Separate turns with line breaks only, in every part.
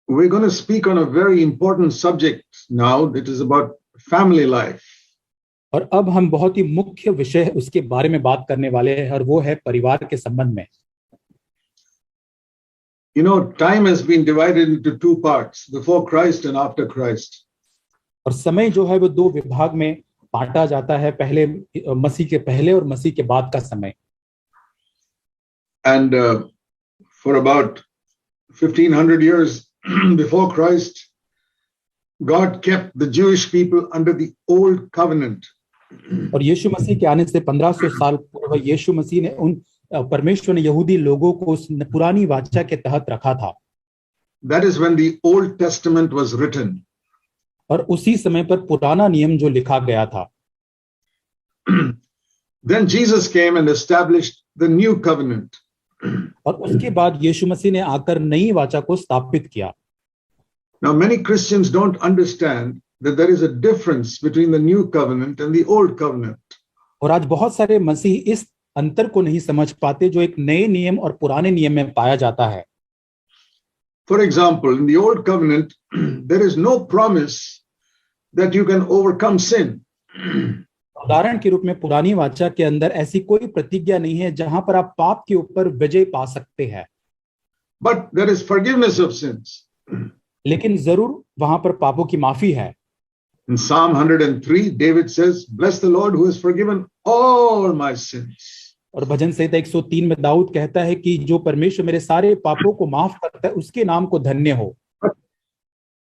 we're going to speak on a very important subject now. It is about family life.
और अब हम बहुत ही मुख्य विषय उसके बारे में बात करने वाले हैं और वो है परिवार के संबंध में.
You know, time has been divided into two parts, before Christ and after Christ.
और समय जो है वो दो विभाग में बांटा जाता है, पहले मसीह के पहले और मसीह के बाद का समय.
And for about 1500 years before Christ, God kept the Jewish people under the old covenant.
और यीशु मसीह के आने से 1500 साल पूर्व यीशु मसीह ने परमेश्वर ने यहूदी लोगों को उस पुरानी वाचा के तहत रखा था.
That is when the Old Testament was written.
और उसी समय पर पुराना नियम जो लिखा गया था.
Then Jesus came and established the new covenant.
और उसके बाद यीशु मसीह ने आकर नई वाचा को स्थापित किया.
Now many Christians don't understand that there is a difference between the new covenant and the old covenant.
और आज बहुत सारे मसीही इस अंतर को नहीं समझ पाते जो एक नए नियम और पुराने नियम में पाया जाता है.
For example, in the old covenant, there is no promise that you can overcome sin.
उदाहरण के रूप में पुरानी वाचा के अंदर ऐसी कोई प्रतिज्ञा नहीं है जहां पर आप पाप के ऊपर विजय पा सकते हैं.
But there is forgiveness of sins.
लेकिन जरूर वहां पर पापों की माफी है.
In Psalm 103, David says, "Bless the Lord who has forgiven all my sins."
और भजन संहिता 103 में दाऊद कहता है कि जो परमेश्वर मेरे सारे पापों को माफ करता है उसके नाम को धन्य हो.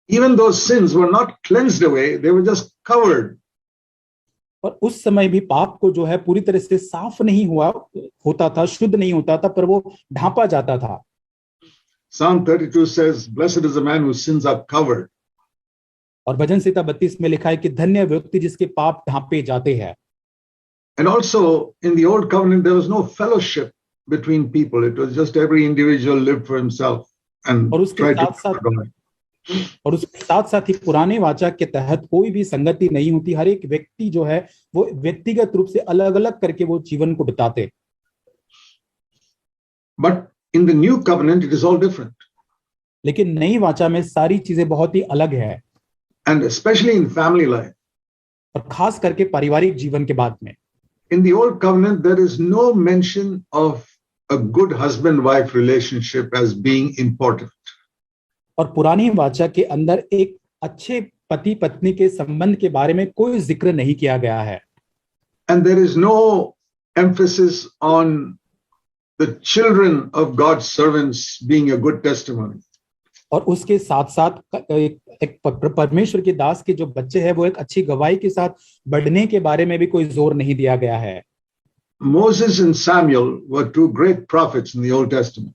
Even those sins were not cleansed away, they were just covered.
और उस समय भी पाप को जो है पूरी तरह से साफ नहीं होता था, शुद्ध नहीं होता था, पर वो ढांपा जाता था.
Psalm 32 says, "Blessed is the man whose sins are covered."
और भजन संहिता 32 में लिखा है कि धन्य व्यक्ति जिसके पाप ढांपे जाते हैं.
And also in the old covenant there was no fellowship between people. It was just every individual lived for himself and tried to follow God.
और उसके साथ साथ ही पुराने वाचा के तहत कोई भी संगति नहीं होती. हर एक व्यक्ति जो है वो व्यक्तिगत रूप से अलग अलग करके वो जीवन को बिताते.
But in the new covenant it is all different.
लेकिन नई वाचा में सारी चीजें बहुत ही अलग है.
And especially in family life.
और खास करके पारिवारिक जीवन के बाद में.
In the old covenant there is no mention of a good husband-wife relationship as being important.
और पुरानी वाचा के अंदर एक अच्छे पति पत्नी के संबंध के बारे में कोई जिक्र नहीं किया गया है.
And there is no emphasis on the children of God's servants being a good testimony.
और उसके साथ साथ एक परमेश्वर के दास के जो बच्चे हैं वो एक अच्छी गवाही के साथ बढ़ने के बारे में भी कोई जोर नहीं दिया गया है.
Moses and Samuel were two great prophets in the Old Testament.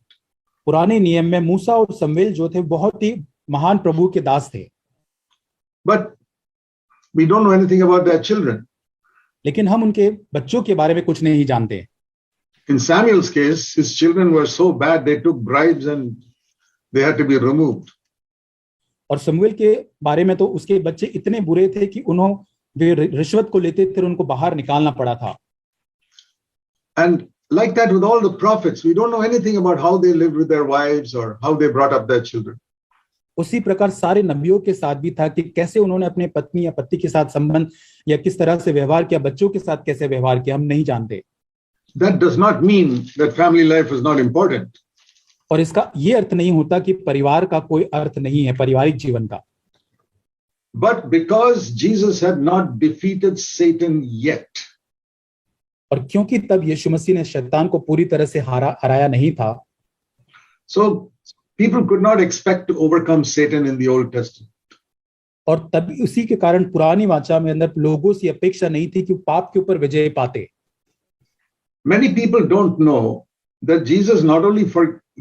पुराने नियम में मूसा और शमूएल जो थे बहुत ही महान प्रभु के दास थे.
But we don't know anything about their children.
लेकिन हम उनके बच्चों के बारे में कुछ नहीं जानते.
In Samuel's case, his children were so bad they took bribes and they had to be removed.
और शमूएल के बारे में तो उसके बच्चे इतने बुरे थे कि वे रिश्वत को लेते थे और उनको बाहर निकालना पड़ा था.
And like that with all the prophets, we don't know anything about how they lived with their wives or how they brought up their children.
उसी प्रकार सारे नबियों के साथ भी था कि कैसे उन्होंने अपने पत्नी या पति के साथ संबंध या किस तरह से व्यवहार किया, बच्चों के साथ कैसे व्यवहार किया, हम नहीं जानते.
That does not mean that family life is not important.
और इसका ये अर्थ नहीं होता कि परिवार का कोई अर्थ नहीं है, पारिवारिक जीवन का.
But because Jesus had not defeated Satan yet.
और क्योंकि तब यीशु मसीह ने शैतान को पूरी तरह से हराया नहीं था.
So people could not expect to overcome Satan in the Old Testament.
और तब उसी के कारण पुरानी वाचा में अंदर लोगों से अपेक्षा नहीं थी कि पाप के ऊपर विजय पाते.
Many people don't know that Jesus not only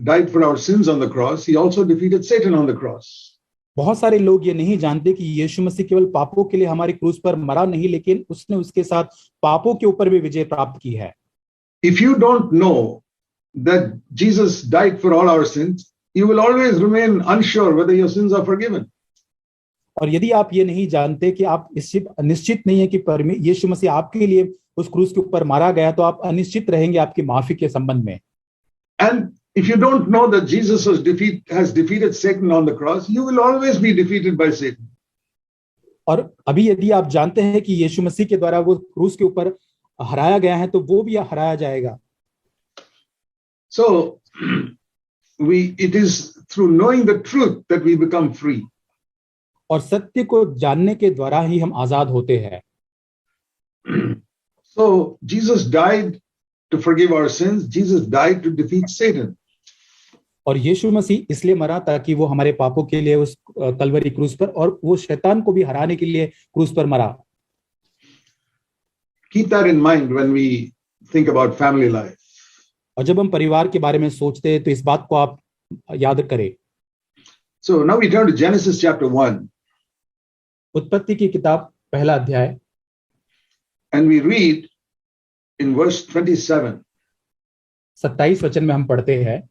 died for our sins on the cross, he also defeated Satan on the cross.
बहुत सारे लोग ये नहीं जानते कि यीशु मसीह केवल पापों के लिए हमारी क्रूस पर मरा नहीं, लेकिन उसने उसके साथ पापों के ऊपर भी विजय प्राप्त की है.
If you don't know that Jesus died for all our sins, you will always remain unsure whether your sins are forgiven.
और यदि आप ये नहीं जानते कि आप निश्चित नहीं है कि यीशु मसीह आपके लिए उस क्रूस के ऊपर मारा गया, तो आप अनिश्चित रहेंगे आपकी माफी के संबंध में.
And If you don't know that Jesus has defeated Satan on the cross, you will always be defeated by Satan.
और अभी यदि आप जानते हैं कि यीशु मसीह के द्वारा वो क्रूस के ऊपर हराया गया है तो वो भी हराया जाएगा.
So it is through knowing the truth that we become free.
और सत्य को जानने के द्वारा ही हम आजाद होते हैं.
So Jesus died to forgive our sins. Jesus died to defeat Satan.
और यीशु मसीह इसलिए मरा ताकि वो हमारे पापों के लिए उस कलवरी क्रूस पर और वो शैतान को भी हराने के लिए क्रूस पर मरा.
Keep that in mind when we think about family life.
और जब हम परिवार के बारे में सोचते हैं तो इस बात को आप याद करें.
So now we turn to Genesis chapter 1.
उत्पत्ति की किताब पहला अध्याय.
And we read in verse 27.
27 वचन में हम पढ़ते हैं.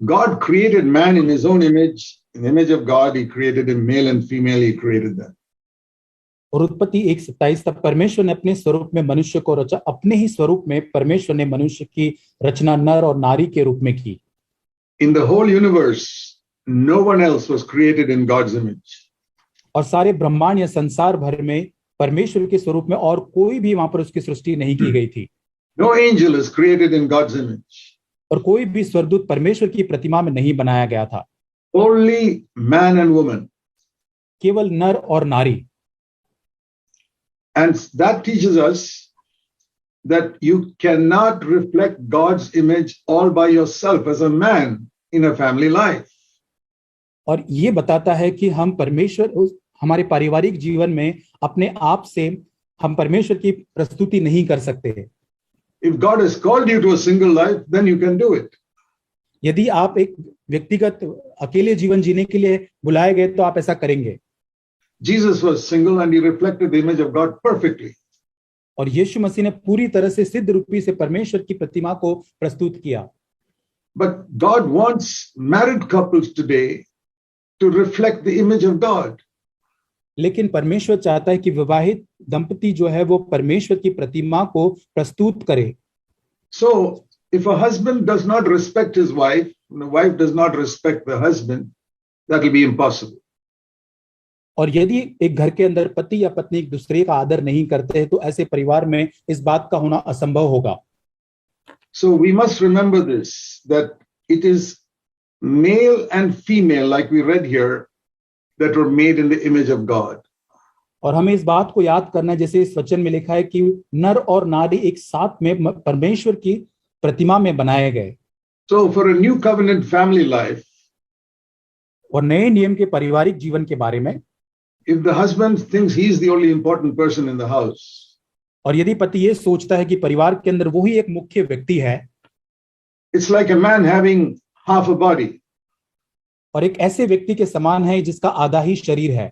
God created man in his own image. In the image of God, he created him, male and female, he created them.
और उत्पत्ति 1:27 तक परमेश्वर ने अपने स्वरूप में मनुष्य को रचा. अपने ही स्वरूप में परमेश्वर ने मनुष्य की रचना नर और नारी के रूप में की.
In the whole universe, no one else was created in God's image.
और सारे ब्रह्मांड या संसार भर में परमेश्वर के स्वरूप में और कोई भी वहां पर उसकी सृष्टि नहीं की गई थी.
No angel is created in God's image.
और कोई भी स्वर्गदूत परमेश्वर की प्रतिमा में नहीं बनाया गया था.
Only man and woman.
केवल नर और नारी.
And that teaches us that you cannot reflect God's image all by yourself as a man in a family life.
और ये बताता है कि हम हमारे पारिवारिक जीवन में अपने आप से हम परमेश्वर की प्रस्तुति नहीं कर सकते.
If God has called you to a single life, then you can do it.
यदि आप एक व्यक्तिगत अकेले जीवन जीने के लिए बुलाए गए तो आप ऐसा करेंगे.
Jesus was single and he reflected the image of God perfectly.
और यीशु मसीह ने पूरी तरह से सिद्ध रूपी से परमेश्वर की प्रतिमा को प्रस्तुत किया.
But God wants married couples today to reflect the image of God.
लेकिन परमेश्वर चाहता है कि विवाहित दंपति जो है वो परमेश्वर की प्रतिमा को प्रस्तुत करे.
So if a husband does not respect his wife, and the wife does not respect the husband, that will be impossible.
और यदि एक घर के अंदर पति या पत्नी एक दूसरे का आदर नहीं करते हैं तो ऐसे परिवार में इस बात का होना असंभव होगा.
So we must remember this, that it is male and female, like we read here, that were made in the image of God.
और हमें इस बात को याद करना है जैसे इस वचन में लिखा है कि नर और नारी एक साथ में परमेश्वर की प्रतिमा में बनाए गए.
So for a new covenant family life,
और नए नियम के पारिवारिक जीवन के बारे में,
if the husband thinks he is the only important person in the house,
और यदि पति ये सोचता है कि परिवार के अंदर वही एक मुख्य व्यक्ति है,
it's like a man having half a body.
और एक ऐसे व्यक्ति के समान है जिसका आधा ही शरीर है.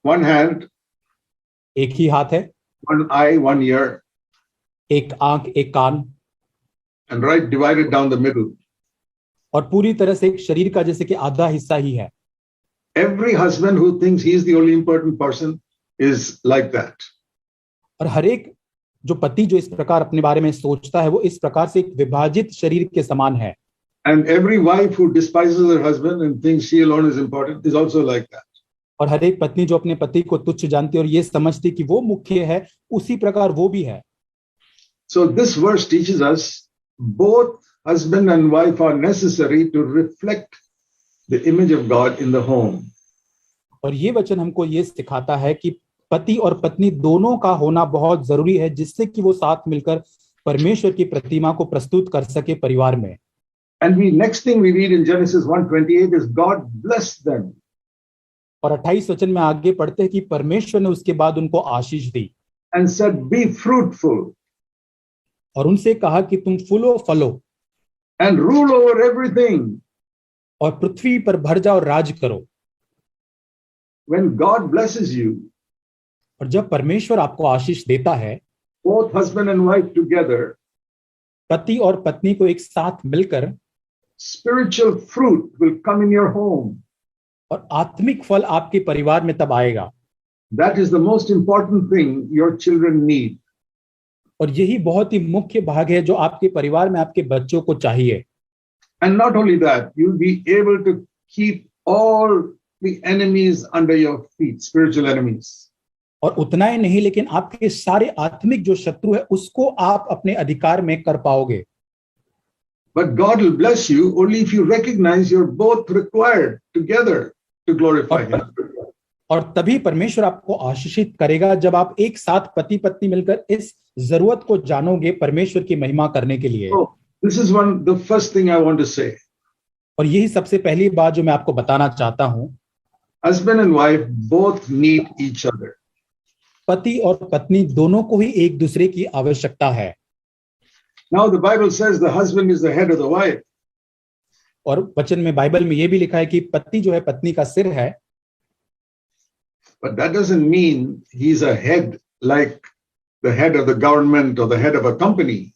One hand,
एक ही हाथ है,
one eye, one ear,
एक आंख, एक कान,
and right divided down the middle.
और पूरी तरह से एक शरीर का जैसे कि आधा हिस्सा ही है.
Every husband who thinks he is the only important person is like that.
और हर एक जो पति जो इस प्रकार अपने बारे में सोचता है वो इस प्रकार से एक विभाजित शरीर के समान है.
And every wife who despises her husband and thinks she alone is important is also like that.
और हर एक पत्नी जो अपने पति को तुच्छ जानती है और ये समझती कि वो मुख्य है, उसी प्रकार वो भी है.
So this verse teaches us both husband and wife are necessary to reflect the image of God in the home.
और ये वचन हमको ये सिखाता है कि पति और पत्नी दोनों का होना बहुत जरूरी है जिससे कि वो साथ मिलकर परमेश्वर की प्रतिमा को प्रस्तुत कर सके परिवार में.
And next thing we read in Genesis 1:28 is God blessed them.
और 28 वचन में आगे पढ़ते हैं कि परमेश्वर ने उसके बाद उनको आशीष दी.
And said, be fruitful.
और उनसे कहा कि तुम फूलो फलो.
And rule over everything.
और पृथ्वी पर भर जाओ और राज करो.
When God blesses you,
और जब परमेश्वर आपको आशीष देता है,
both husband and wife together,
पति और पत्नी को एक साथ मिलकर,
spiritual fruit will come in your home.
और आत्मिक फल आपके परिवार में तब आएगा.
That is the most important thing your children need.
और यही बहुत ही मुख्य भाग है जो आपके परिवार में आपके बच्चों को चाहिए.
And not only that, you'll be able to keep all the enemies under your feet, spiritual enemies.
और उतना ही नहीं, लेकिन आपके सारे आत्मिक जो शत्रु है उसको आप अपने अधिकार में कर पाओगे.
But God will bless you only if you recognize you're both required together to glorify Him.
और तभी परमेश्वर आपको आशीषित करेगा जब आप एक साथ पति पत्नी मिलकर इस जरूरत को जानोगे परमेश्वर की महिमा करने के लिए.
So, this is the first thing I want to say.
और यही सबसे पहली बात जो मैं आपको बताना चाहता हूं.
Husband and wife both need each other.
पति और पत्नी दोनों को ही एक दूसरे की आवश्यकता है.
Now the Bible says the husband is the head of the wife.
और वचन में, बाइबल में ये भी लिखा है कि पति जो है पत्नी का सिर है.
But that doesn't mean he's a head like the head of the government or the head of a company.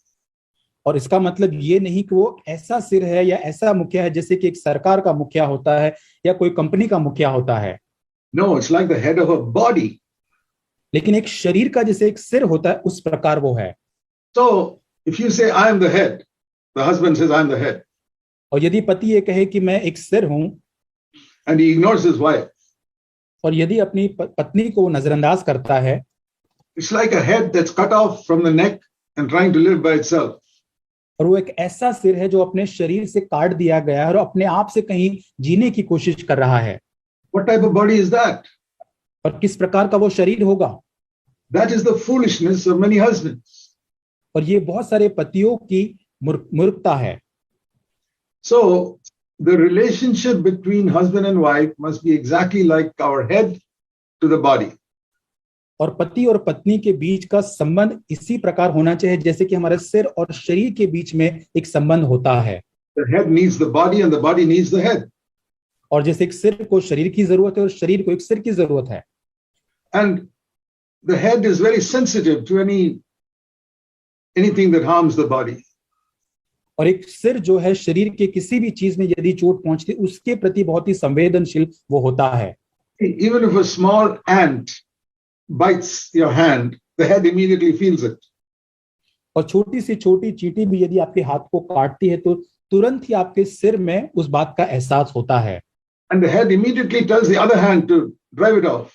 और इसका मतलब ये नहीं कि वो ऐसा सिर है या ऐसा मुखिया है जैसे कि एक सरकार का मुखिया होता है या कोई कंपनी का मुखिया होता है.
No, it's like the head of a body.
लेकिन एक शरीर का जैसे एक सिर होता है उस प्रकार वो है.
So if you say I am the head, the husband says I am the head.
और यदि पति ये कहे कि मैं एक सिर हूं,
and he ignores his wife,
और यदि अपनी पत्नी को नजरअंदाज करता है,
it's like a head that's cut off from the neck and trying to live by itself.
और वो एक ऐसा सिर है जो अपने शरीर से काट दिया गया है और अपने आप से कहीं जीने की कोशिश कर रहा है.
What type of body is that?
और किस प्रकार का वो शरीर होगा?
That is the foolishness of many husbands.
और ये बहुत सारे पतियों की मूर्खता है.
So the relationship between husband and wife must be exactly like our head to the body.
और पति और पत्नी के बीच का संबंध इसी प्रकार होना चाहिए जैसे कि हमारे सिर और शरीर के बीच में एक संबंध होता है.
The head needs the body and the body needs the head.
और जैसे एक सिर को शरीर की जरूरत है और शरीर को एक सिर की जरूरत है.
And the head is very sensitive to anything that harms the body.
और एक सिर जो है शरीर के किसी भी चीज में यदि चोट पहुंचती उसके प्रति बहुत ही संवेदनशील वो होता है.
Even if a small ant bites your hand, the head immediately feels it.
और छोटी सी छोटी चींटी भी यदि आपके हाथ को काटती है तो तुरंत ही आपके सिर में उस बात का एहसास होता है.
And the head immediately tells the other hand to drive it off.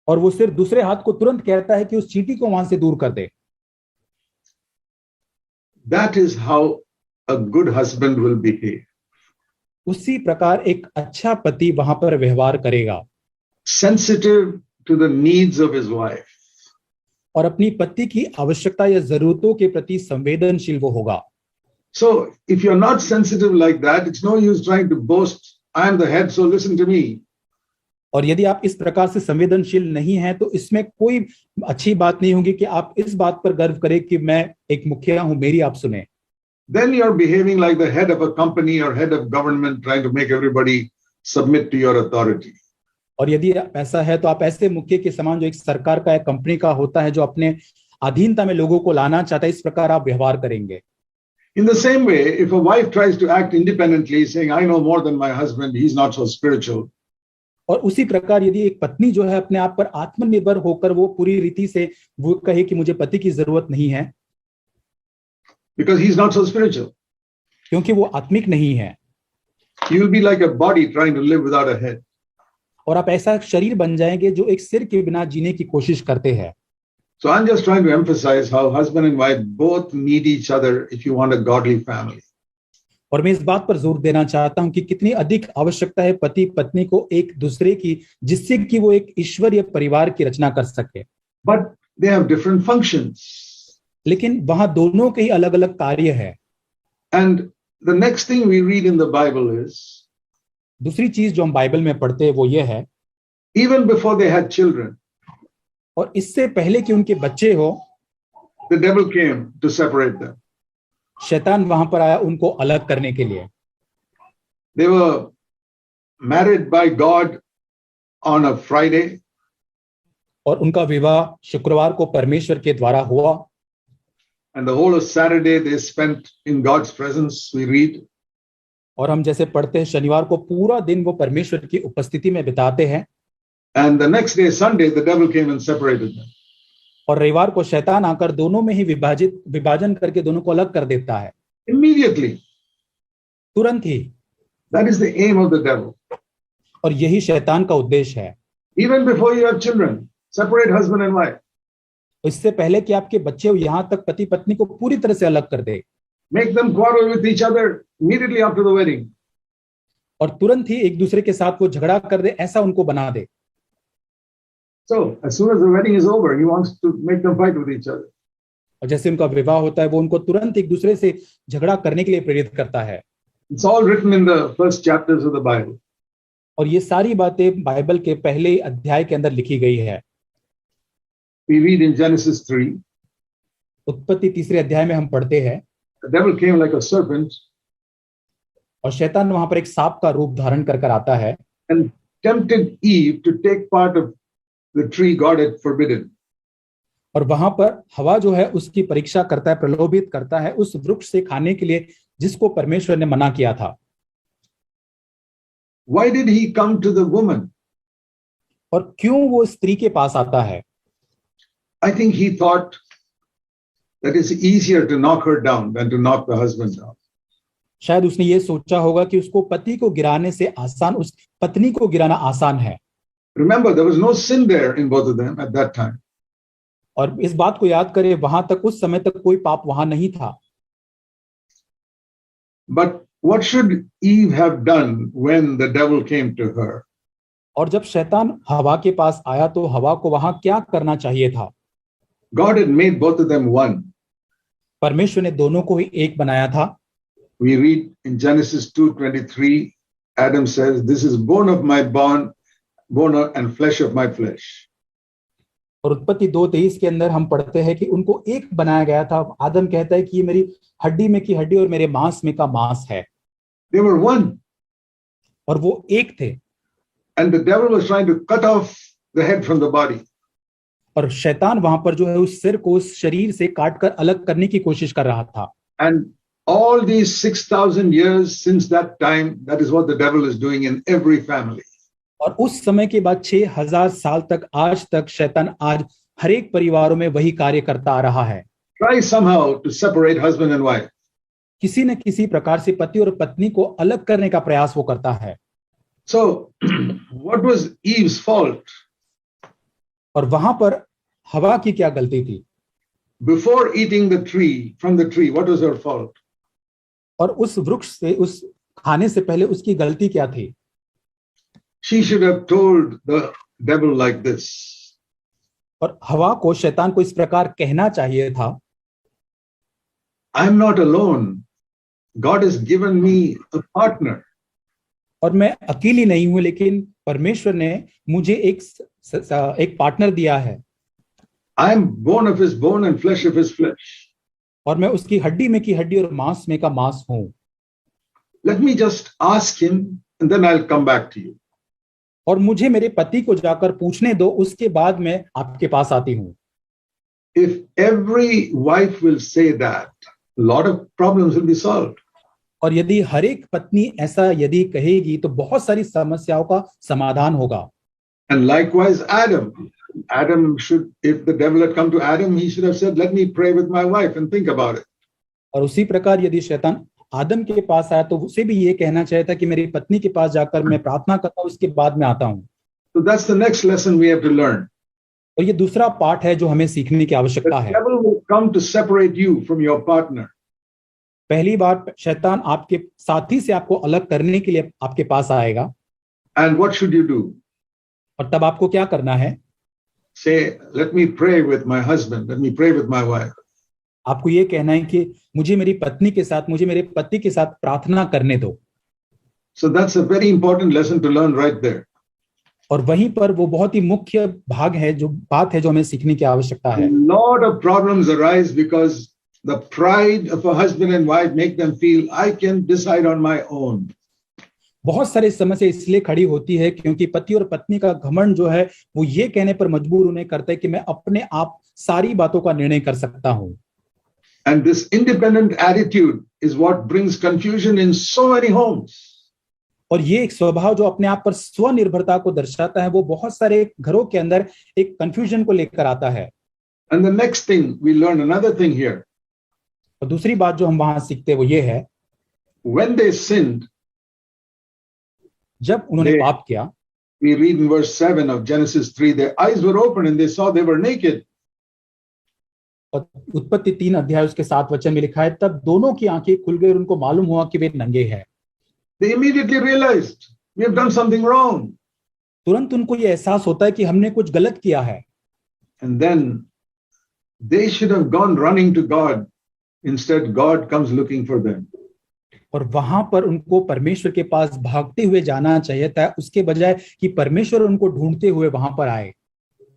और वो सिर दूसरे हाथ को तुरंत कहता है कि उस चींटी को वहां से दूर कर दे.
That is how a good husband will behave.
उसी प्रकार एक अच्छा पति वहां पर व्यवहार करेगा.
Sensitive to the needs of his wife.
और अपनी पत्नी की आवश्यकता या जरूरतों के प्रति संवेदनशील वो होगा.
So if you're not sensitive like that, it's no use trying to boast, I am the head, so listen to me.
और यदि आप इस प्रकार से संवेदनशील नहीं हैं तो इसमें कोई अच्छी बात नहीं होगी कि आप इस बात पर गर्व करें कि मैं एक मुखिया हूं, मेरी आप सुने.
Then you're behaving like the head of a company or head of government trying to make everybody submit to your authority.
और यदि ऐसा है तो आप ऐसे मुखिया के समान जो एक सरकार का या कंपनी का होता है जो अपने अधीनता में लोगों को लाना चाहता है, इस प्रकार आप व्यवहार करेंगे.
In the same way, if a wife tries to act independently, saying, I know more than my husband, he's not so spiritual.
और उसी प्रकार यदि एक पत्नी जो है अपने आप पर आत्मनिर्भर होकर वो पूरी रीति से वो कहे कि मुझे पति की जरूरत नहीं है,
because he's not so spiritual.
क्योंकि वो आत्मिक नहीं है.
You will be like a body trying to live without a head.
और आप ऐसा शरीर बन जाएंगे जो एक सिर के बिना जीने की कोशिश करते हैं.
So I'm just trying to emphasize how husband and wife both need each other if you want a godly family.
और मैं इस बात पर जोर देना चाहता हूं कि कितनी अधिक आवश्यकता है पति पत्नी को एक दूसरे की, जिससे कि वो एक ईश्वरीय परिवार की रचना कर सके.
But they have different functions.
लेकिन वहां दोनों के ही अलग अलग कार्य है.
And the next thing we read in the Bible is,
दूसरी चीज जो हम बाइबल में पढ़ते हैं वो ये है,
even before they had children,
और इससे पहले कि उनके बच्चे हो,
the devil came to separate them.
शैतान वहां पर आया उनको अलग करने के लिए.
They were married by God on a Friday.
और उनका विवाह शुक्रवार को परमेश्वर के द्वारा हुआ.
And the whole of Saturday they spent in God's presence, we read.
और हम जैसे पढ़ते हैं शनिवार को पूरा दिन वो परमेश्वर की उपस्थिति में बिताते हैं.
And the next day, Sunday, the devil came and separated them.
और रविवार को शैतान आकर दोनों में ही विभाजन करके दोनों को अलग कर देता है.
Immediately.
तुरंत ही।
That is the aim of the devil.
और यही शैतान का उद्देश्य है।
Even before you have children, separate husband and wife.
इससे पहले कि आपके बच्चे हो, यहां तक पति पत्नी को पूरी तरह से अलग कर दे।
Make them quarrel with each other immediately after the wedding.
और तुरंत ही एक दूसरे के साथ वो झगड़ा कर दे, ऐसा उनको बना दे।
So as soon as the wedding is over, he wants to make them fight with each other.
और जैसे उनका विवाह होता है, वो उनको तुरंत एक दूसरे से झगड़ा करने के लिए प्रेरित करता है।
It's all written in the first chapters of the Bible.
और ये सारी बातें बाइबल के पहले अध्याय के अंदर लिखी गई है।
We read in Genesis 3,
उत्पत्ति 3 अध्याय में हम पढ़ते हैं,
the devil came like a serpent
और शैतान वहां पर एक सांप का रूप धारण कर कर आता है
and tempted Eve to take part of the tree God had forbidden.
और वहां पर हवा जो है उसकी परीक्षा करता है, प्रलोभित करता है उस वृक्ष से खाने के लिए जिसको परमेश्वर ने मना किया था।
Why did he come to the woman?
और क्यों वो स्त्री के पास आता है?
I think he thought that it's easier to knock her down than to knock the husband down.
शायद उसने ये सोचा होगा कि उसको पति को गिराने से आसान, उस पत्नी को गिराना आसान है।
Remember, there was no sin there in both of them at that time.
और इस बात को याद करें, वहां तक उस समय तक कोई पाप वहां नहीं था।
But what should Eve have done when the devil came to her?
और जब शैतान हवा के पास आया तो हवा को वहां क्या करना चाहिए था?
God had made both of them one.
परमेश्वर ने दोनों को ही एक बनाया था।
We read in Genesis 2:23, Adam says, "This is bone of my bone and flesh of my flesh."
और उत्पत्ति 2:23 के अंदर हम पढ़ते हैं कि उनको एक बनाया गया था। आदम कहता है कि ये मेरी हड्डी में की हड्डी और मेरे मांस में का मांस है।
They were one.
और वो एक थे।
And the devil was trying to cut off the head from the body.
और शैतान वहां पर जो है उस सिर को उस शरीर से काटकर अलग करने की कोशिश कर रहा था।
And all these 6,000 years since that time, that is what the devil is doing in every family.
और उस समय के बाद 6,000 साल तक आज तक शैतान आज हर एक परिवारों में वही कार्य करता आ रहा है।
Try somehow to separate husband and wife.
किसी न किसी प्रकार से पति और पत्नी को अलग करने का प्रयास वो करता है।
So, what was Eve's fault?
और वहां पर हवा की क्या गलती थी?
Before eating from the tree, what was her fault?
और उस वृक्ष से उस खाने से पहले उसकी गलती क्या थी?
She should have told the devil like this.
और हवा को, शैतान को इस प्रकार कहना चाहिए था,
I'm not alone. God has given me a partner.
और मैं अकेली नहीं हूं, लेकिन परमेश्वर ने मुझे एक पार्टनर दिया है।
I am bone of his bone and flesh of his flesh.
और मैं उसकी हड्डी में की हड्डी और मांस में का मांस हूं।
Let me just ask him and then I'll come back to you.
और मुझे मेरे पति को जाकर पूछने दो, उसके बाद मैं आपके पास आती हूं।
If every wife will say that, a lot of problems will be solved.
और यदि हर एक पत्नी ऐसा यदि कहेगी तो बहुत सारी समस्याओं का समाधान होगा।
And likewise, Adam should, if the devil had come to Adam, he should have said, "Let me pray with my wife and think about it."
और उसी प्रकार यदि शैतान आदम के पास आया तो उसे भी ये कहना चाहिए था कि मेरी पत्नी के पास जाकर मैं प्रार्थना करता हूं, उसके बाद मैं आता हूं।
So that's the next lesson we have to learn.
और ये दूसरा पाठ है जो हमें सीखने की आवश्यकता
The
है।
devil will come to separate you from your partner.
पहली बार शैतान आपके साथी से आपको अलग करने के लिए आपके पास आएगा।
And what should you do?
और तब आपको क्या करना है?
Say, "Let me pray with my husband. Let me pray with my wife."
आपको ये कहना है कि मुझे मेरी पत्नी के साथ, मुझे मेरे पति के साथ प्रार्थना करने दो।
So that's a very important lesson to learn right there.
और वहीं पर वो बहुत ही मुख्य भाग है, जो बात है जो हमें सीखने की आवश्यकता
A
है।
lot of problems arise because the pride of a husband and wife make them feel, "I can decide on my own."
बहुत सारी समस्या इसलिए खड़ी होती है क्योंकि पति और पत्नी का घमंड जो है वो ये कहने पर मजबूर उन्हें करता है कि मैं अपने आप सारी बातों का निर्णय कर सकता हूं।
And this independent attitude is what brings confusion in so many homes.
और ये एक स्वभाव जो अपने आप पर स्वनिर्भरता को दर्शाता है, वो बहुत सारे घरों के अंदर एक कंफ्यूजन को लेकर आता है।
And the next thing we learn another thing here.
और दूसरी बात जो हम वहां सीखते हैं वो ये है,
when they sinned,
जब उन्होंने
they-
पाप किया,
we read in verse 7 of Genesis 3, their eyes were open and they saw they were naked.
और उत्पत्ति 3 अध्याय उसके 7 वचन में लिखा है, तब दोनों की आंखें खुल गई और उनको मालूम हुआ कि वे नंगे हैं।
They immediately realized we have done something wrong.
तुरंत उनको ये एहसास होता है कि हमने कुछ गलत किया है।
And then they should have gone running to God. Instead, God comes looking for them.
और वहां पर उनको परमेश्वर के पास भागते हुए जाना चाहिए था, उसके बजाय कि परमेश्वर उनको ढूंढते हुए वहां पर आए।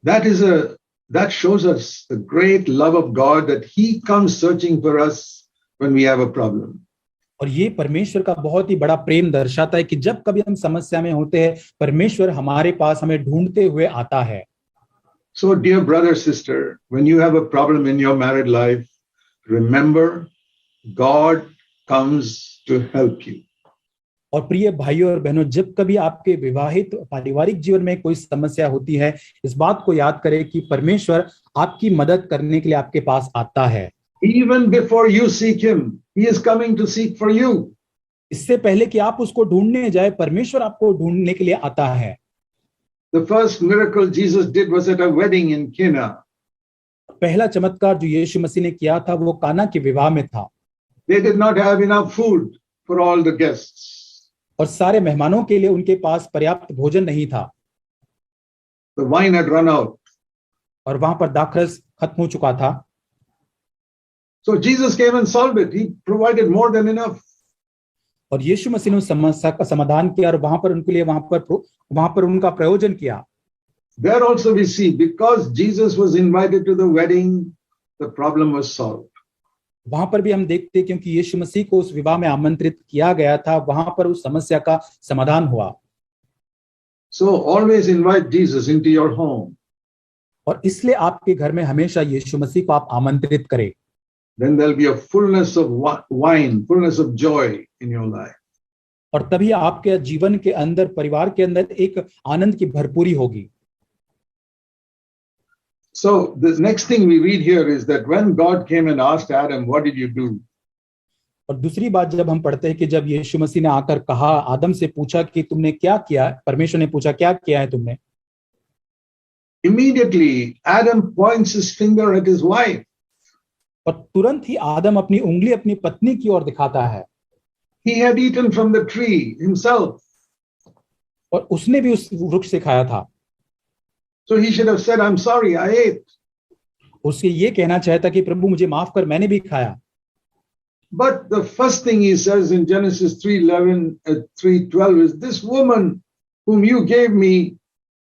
That shows us the great love of God, that He comes searching for us when we have a problem.
और ये परमेश्वर का बहुत ही बड़ा प्रेम दर्शाता है कि जब कभी हम समस्या में होते हैं, परमेश्वर हमारे पास हमें ढूंढते हुए आता है।
So, dear brother, sister, when you have a problem in your married life, remember God comes to help you.
और प्रिय भाइयों और बहनों, जब कभी आपके विवाहित पारिवारिक जीवन में कोई समस्या होती है, इस बात को याद करें कि परमेश्वर आपकी मदद करने के लिए आपके पास आता है।
Even before you seek Him, He is coming to seek for you.
इससे पहले कि आप उसको ढूंढने जाए, परमेश्वर आपको ढूंढने के लिए आता है।
The first miracle Jesus did was at a wedding in Cana.
पहला चमत्कार जो यीशु मसीह ने किया था वो काना के विवाह में था।
They did not have enough food for all the guests.
और सारे मेहमानों के लिए उनके पास पर्याप्त भोजन नहीं था।
The wine had run out.
और वहां पर दाखरस खत्म हो चुका था।
So Jesus came and solved it. He provided more than enough.
और यीशु मसीह ने उस समस्या का समाधान किया और वहां पर उनके लिए वहां पर उनका प्रयोजन किया।
There also we see, because Jesus was invited to the wedding, the problem was solved.
वहां पर भी हम देखते, क्योंकि यीशु मसीह को उस विवाह में आमंत्रित किया गया था, वहां पर उस समस्या का समाधान हुआ।
So always invite Jesus into your home.
और इसलिए आपके घर में हमेशा यीशु मसीह को आप आमंत्रित करें।
Then there'll be a fullness of wine, fullness of joy in your life.
और तभी आपके जीवन के अंदर, परिवार के अंदर एक आनंद की भरपूरी होगी।
So the next thing we read here is that when God came and asked Adam, what did you do?
और दूसरी बात जब हम पढ़ते हैं कि जब यीशु मसीह ने आकर कहा, आदम से पूछा कि तुमने क्या किया, परमेश्वर ने पूछा क्या किया है तुमने।
Immediately Adam points his finger at his wife.
और तुरंत ही आदम अपनी उंगली अपनी पत्नी की ओर दिखाता है।
He had eaten from the tree himself.
और उसने भी उस वृक्ष से खाया था।
So he should have said, I'm sorry, I ate.
उसके ये कहना चाहिए था कि प्रभु मुझे माफ कर, मैंने भी खाया।
But the first thing he says in Genesis 3:12 is, this woman whom you gave me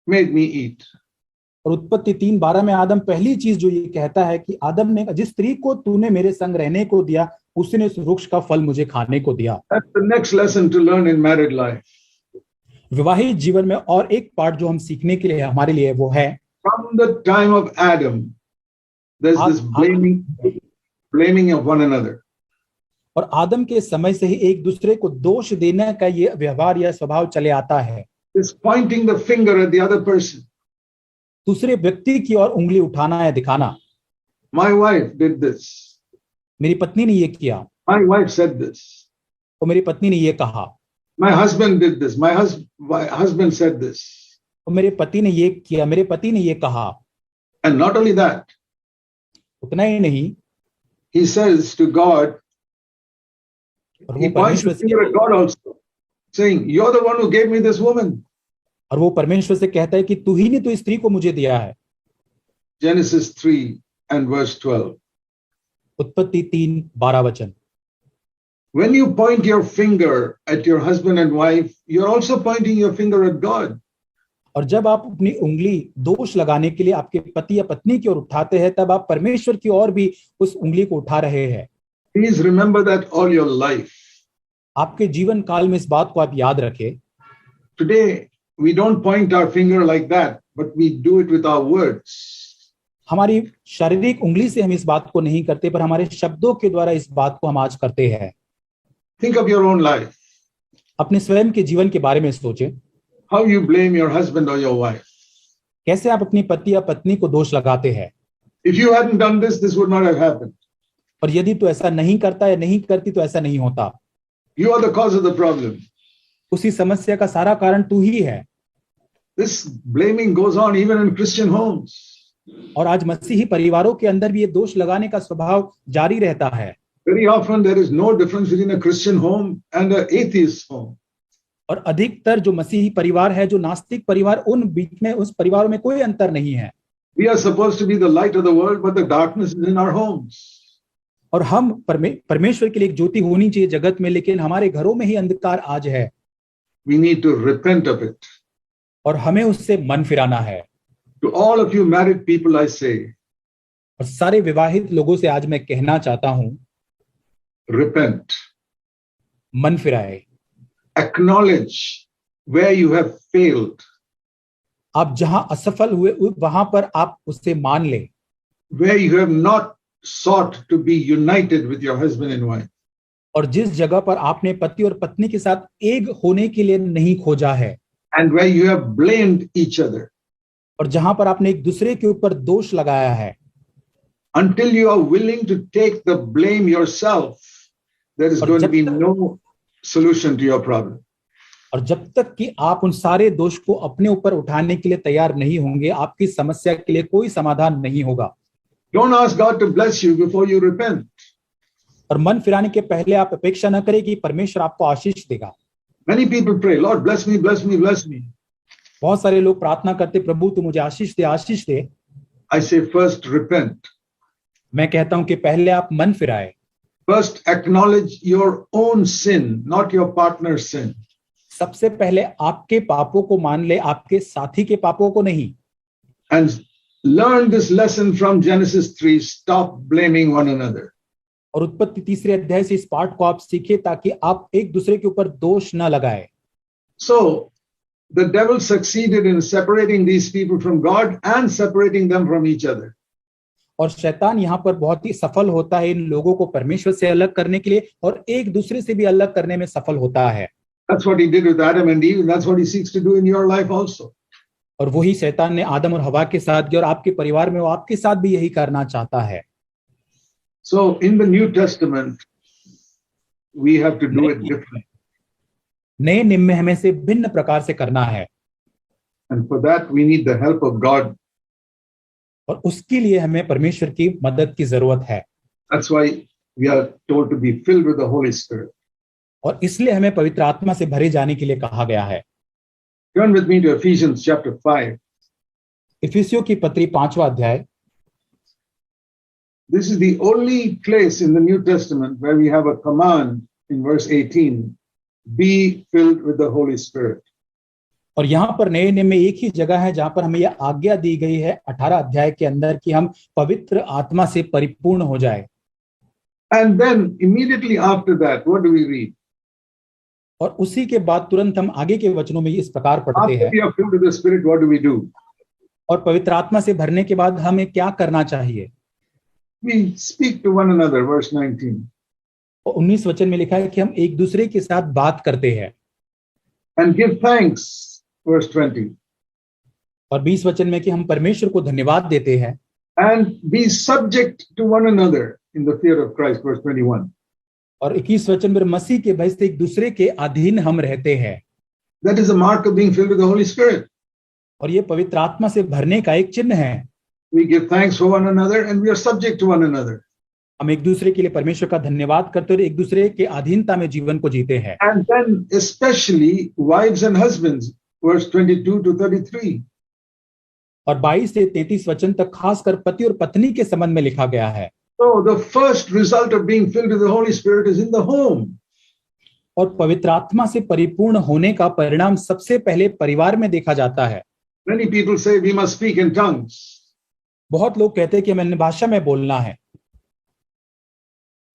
made me eat.
और उत्पत्ति 3:12 में आदम पहली चीज जो ये कहता है कि आदम ने, जिस स्त्री को तूने मेरे संग रहने को दिया, उसने उस वृक्ष का फल मुझे खाने को दिया।
That's the next lesson to learn in married life.
विवाहित जीवन में और एक पाठ जो हम सीखने के लिए हमारे लिए वो है,
From the time of Adam, there's this blaming of one another.
और आदम के समय से ही एक दूसरे को दोष देने का ये व्यवहार या स्वभाव चले आता है।
It's pointing the finger at the other person.
दूसरे व्यक्ति की ओर उंगली उठाना या दिखाना।
My wife did this.
मेरी पत्नी ने ये किया।
My wife said this.
तो मेरी पत्नी ने ये कहा।
My husband did this. My husband said this.
तो मेरे पति ने ये किया, मेरे पति ने ये कहा।
And not only that,
उतना ही नहीं,
he says to God,
और
he
वो
points the
परमेश्वर
finger at God also, saying, you're the one who gave me this woman.
और वो परमेश्वर से कहता है कि तू ही ने तो इस स्त्री को मुझे दिया है।
Genesis 3 and verse 12.
उत्पत्ति 3:12 वचन।
When you point your finger at your husband and wife, you're also pointing your finger at God.
और जब आप अपनी उंगली दोष लगाने के लिए आपके पति या पत्नी की ओर उठाते हैं, तब आप परमेश्वर की ओर भी उस उंगली को उठा रहे हैं।
Please remember that all your life.
आपके जीवन काल में इस बात को आप याद रखें।
Today, we don't point our finger like that, but we do it with our words.
हमारी शारीरिक उंगली से हम इस बात को नहीं करते, पर हमारे शब्दों के द्वारा इस बात को हम आज करते हैं।
Think of your own life.
अपने स्वयं के जीवन के बारे में सोचें।
How you blame your husband or your wife.
कैसे आप अपनी पति या पत्नी को दोष लगाते हैं।
If you hadn't done this, this would not have happened.
और यदि तो ऐसा नहीं करता या नहीं करती तो ऐसा नहीं होता।
You are the cause of the problem.
उसी समस्या का सारा कारण तू ही है।
This blaming goes on even in Christian homes.
और आज मसीही परिवारों के अंदर भी ये दोष लगाने का स्वभाव जारी रहता है।
Very often there is no difference between a Christian home and an atheist home.
और अधिकतर जो मसीही परिवार है, जो नास्तिक परिवार, उन बीच में, उस परिवारों में कोई अंतर नहीं है।
We are supposed to be the light of the world, but the darkness is in our homes.
और हम परमेश्वर के लिए एक ज्योति होनी चाहिए जगत में, लेकिन हमारे घरों में ही अंधकार आज है।
We need to repent of it.
और हमें उससे मन फिराना है।
To all of you married people, I say,
और सारे विवाहित लोगों से आज मैं कहना चाहता हूं,
repent.
मन फिराए।
Acknowledge where you have failed.
आप जहां असफल हुए वहां पर आप उससे मान ले।
Where you have not sought to be united with your husband and wife.
और जिस जगह पर आपने पति और पत्नी के साथ एक होने के लिए नहीं खोजा है।
And where you have blamed each other.
और जहां पर आपने एक दूसरे के ऊपर दोष लगाया है।
Until you are willing to take the blame yourself, there is going to be no solution to your problem.
और जब तक कि आप उन सारे दोष को अपने ऊपर उठाने के लिए तैयार नहीं होंगे, आपकी समस्या के लिए कोई समाधान नहीं होगा।
Don't ask God to bless you before you repent.
और मन फिराने के पहले आप अपेक्षा न करें कि परमेश्वर आपको आशीष देगा।
Many people pray, Lord, bless me, bless me, bless me.
बहुत सारे लोग प्रार्थना करते, प्रभु तू मुझे आशीष दे, आशीष दे।
I say first repent.
मैं कहता हूं कि पहले आप मन फिराए।
First acknowledge your own sin, not your partner's sin.
सबसे पहले आपके पापों को मान ले, आपके साथी के पापों को नहीं।
And learn this lesson from Genesis 3. Stop blaming one another.
और उत्पत्ति 3 अध्याय से इस पाठ को आप सीखे ताकि आप एक दूसरे के ऊपर दोष न लगाए।
So the devil succeeded in separating these people from God and separating them from each other.
और शैतान यहाँ पर बहुत ही सफल होता है इन लोगों को परमेश्वर से अलग करने के लिए और एक दूसरे से भी अलग करने में सफल होता है।
That's what he did with Adam and Eve, and that's what he seeks to do in your life also.
और वही शैतान ने आदम और हवा के साथ किया और आपके परिवार में वो आपके साथ भी यही करना चाहता है।
So in the New Testament, we have to do it differently.
नए नियम में हमें से भिन्न प्रकार से करना है।
And for that we need the help of God.
और उसके लिए हमें परमेश्वर की मदद की जरूरत है।
That's why we are told to be filled with the Holy Spirit.
और इसलिए हमें पवित्र आत्मा से भरे जाने के लिए कहा गया है।
Turn with me to Ephesians chapter 5.
इफिसियों की पत्री 5वां अध्याय।
This is the only place in the New Testament where we have a command in verse 18, be filled with the Holy Spirit.
और यहाँ पर नए नियम में एक ही जगह है जहां पर हमें यह आज्ञा दी गई है 18 अध्याय के अंदर कि हम पवित्र आत्मा से परिपूर्ण हो जाए।
And then immediately after that, what do we read?
और उसी के बाद तुरंत हम आगे के वचनों में इस प्रकार पढ़ते
After
हैं।
we are filled with the Spirit, what do we do?
और पवित्र आत्मा से भरने के बाद हमें क्या करना चाहिए?
We speak to one another, verse 19.
और 19 वचन में लिखा है कि हम एक दूसरे के साथ बात करते हैं।
And give thanks, verse 20.
और 20 वचन में कि हम परमेश्वर को धन्यवाद देते हैं।
And be subject to one another in the fear of Christ, verse 21.
और 21 वचन में मसीह के भय से एक दूसरे के अधीन हम रहते हैं।
That is a mark of being filled with the Holy Spirit.
और ये पवित्र आत्मा से भरने का एक चिन्ह है।
We give thanks for one another and we are subject to one another.
हम एक दूसरे के लिए परमेश्वर का धन्यवाद करते और एक दूसरे के अधीनता में जीवन को जीते हैं।
And then especially wives and husbands, verse 22 to 33.
और 22 से 33 वचन तक खासकर पति और पत्नी के संबंध में लिखा गया है।
So the first result of being filled with the Holy Spirit is in the home.
और पवित्र आत्मा से परिपूर्ण होने का परिणाम सबसे पहले परिवार में देखा जाता है।
Many people say we must speak in tongues.
बहुत लोग कहते हैं कि हमें अन्य भाषा में बोलना है।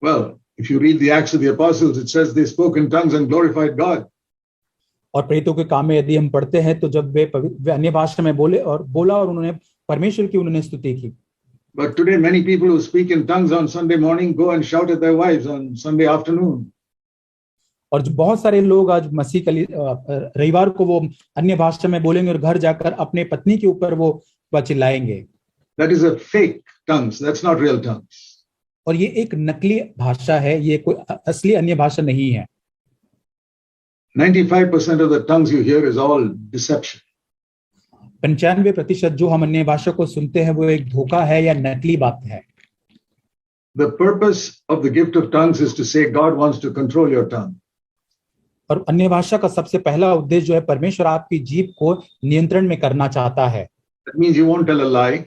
Well, if you read the Acts of the Apostles, it says they spoke in tongues and glorified God.
और प्रेरितों के काम में यदि हम पढ़ते हैं तो जब वे अन्य भाषा में बोले और बोला और उन्होंने परमेश्वर की उन्होंने स्तुति की।
But today many people who speak in tongues on Sunday morning go and shout at their wives on Sunday afternoon.
और जो बहुत सारे लोग आज मसीह के लिए रविवार को वो अन्य भाषा में बोलेंगे और घर जाकर अपने पत्नी के ऊपर वो चिल्लाएंगे।
That is a fake tongues. That's not real tongues.
और ये एक नकली भाषा है, ये कोई असली अन्य भाषा नहीं है।
95% of the tongues you hear is all deception.
95% जो हम अन्य भाषा को सुनते हैं वो एक धोखा है या नकली बात है।
The purpose of the gift of tongues is to say God wants to control your tongue.
और अन्य भाषा का सबसे पहला उद्देश्य जो है परमेश्वर आपकी जीभ को नियंत्रण में करना चाहता है।
That means you won't tell a lie.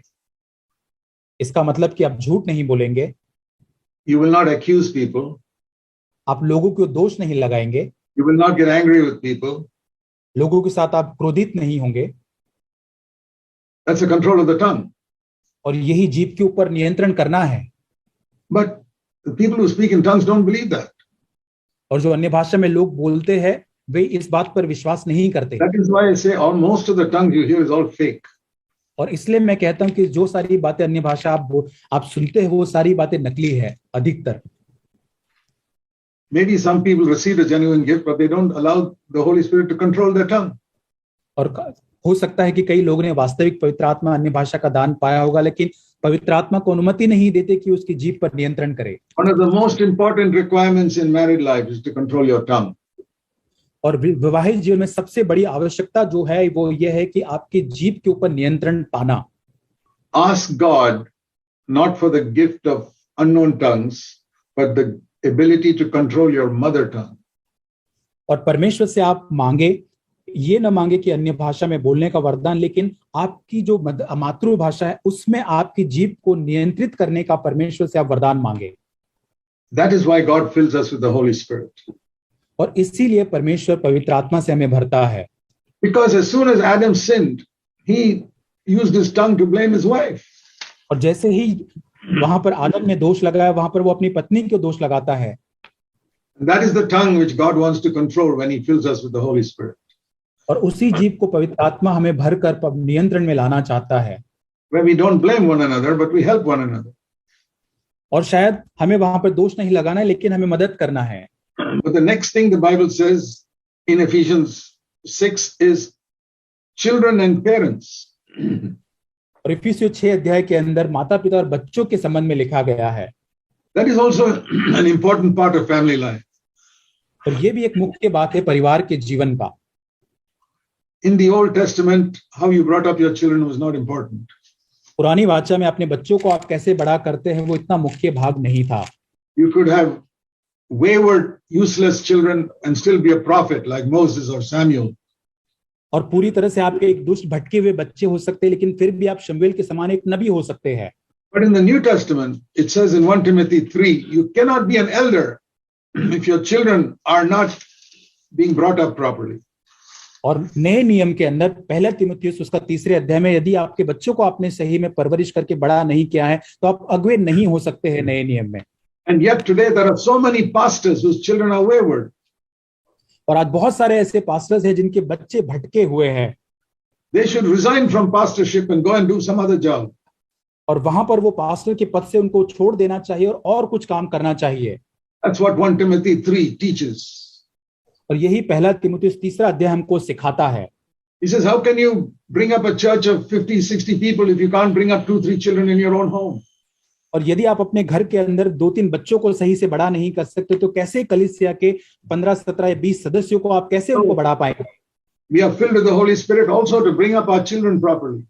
इसका मतलब कि आप झूठ नहीं बोलेंगे,
You will not accuse people.
आप लोगों को दोष नहीं लगाएंगे,
You will not get angry with people.
लोगों के साथ आप क्रोधित नहीं होंगे।
That's the control of the tongue.
और यही जीभ के ऊपर नियंत्रण करना है।
But the people who speak in tongues don't believe that.
और जो अन्य भाषा में लोग बोलते हैं वे इस बात पर विश्वास नहीं करते।
That is why I say most of the tongues you hear is all fake.
और इसलिए मैं कहता हूं कि जो सारी बातें अन्य भाषा आप सुनते हैं वो सारी बातें नकली है अधिकतर।
Maybe some people receive a genuine gift, but they don't allow the Holy Spirit to control their tongue.
और हो सकता है कि कई लोगों ने वास्तविक पवित्र आत्मा अन्य भाषा का दान पाया होगा, लेकिन पवित्र आत्मा को अनुमति नहीं देते कि उसकी जीभ पर नियंत्रण करे।
One of the most important requirements in married life is to control your tongue.
और विवाहित जीवन में सबसे बड़ी आवश्यकता जो है वो ये है कि आपकी जीभ के ऊपर नियंत्रण पाना।
Ask God not for the gift of unknown tongues, but the ability to control your mother tongue.
और परमेश्वर से आप मांगे, ये न मांगे कि अन्य भाषा में बोलने का वरदान, लेकिन आपकी जो मातृभाषा है उसमें आपकी जीभ को नियंत्रित करने का परमेश्वर से आप वरदान मांगे।
That is why God fills us with the Holy Spirit.
और इसीलिए परमेश्वर पवित्र आत्मा से हमें भरता है।
Because as soon as Adam sinned, he used his tongue to blame his wife.
और जैसे ही वहां पर आदम ने दोष लगाया, वहां पर वो अपनी पत्नी को दोष लगाता है।
And that is the tongue which God wants to control when he fills us with the Holy Spirit.
और उसी जीभ को पवित्र आत्मा हमें भरकर नियंत्रण में लाना चाहता है।
Where we don't blame one another, but we help one another.
और शायद हमें वहां पर दोष नहीं लगाना है, लेकिन हमें मदद करना है।
But the next thing the Bible says in Ephesians 6 is children and parents.
और इफिसियों 6 अध्याय के अंदर माता पिता और बच्चों के संबंध में लिखा गया है।
That is also an important part of family life.
और ये भी एक मुख्य बात है परिवार के जीवन का।
In the Old Testament, how you brought up your children was not important.
पुरानी वाचा में अपने बच्चों को आप कैसे बड़ा करते हैं वो इतना मुख्य भाग नहीं था।
You could have wayward, useless children and still be a prophet like Moses or Samuel.
और पूरी तरह से आपके एक दुष्ट भटके हुए बच्चे हो सकते हैं, लेकिन फिर भी आप शमूएल के समान एक नबी हो सकते हैं।
But in the New Testament, it says in 1 Timothy 3, you cannot be an elder if your children are not being brought up properly.
और नए नियम के अंदर पहला तीमुथियुस उसका 3 अध्याय में यदि आपके बच्चों को आपने सही में परवरिश करके बड़ा नहीं किया है तो आप अगुवे नहीं हो सकते हैं नए नियम में।
And yet today there are so many pastors whose children are wayward.
और आज बहुत सारे ऐसे पास्टर्स हैं जिनके बच्चे भटके हुए हैं।
They should resign from pastorship and go and do some other job.
और वहां पर वो पास्टर के पद से उनको छोड़ देना चाहिए और कुछ काम करना चाहिए।
That's what 1 Timothy 3 teaches.
और यही पहला तीमुथियुस 3 अध्याय हमको सिखाता है।
He says, how can you bring up a church of 50, 60 people if you can't bring up 2, 3 children in your own home?
और यदि आप अपने घर के अंदर 2-3 बच्चों को सही से बड़ा नहीं कर सकते तो कैसे कलीसिया के 15, 17 या 20 सदस्यों को आप कैसे उनको बढ़ा पाएंगे?
We are filled with the Holy Spirit also to bring up our children properly.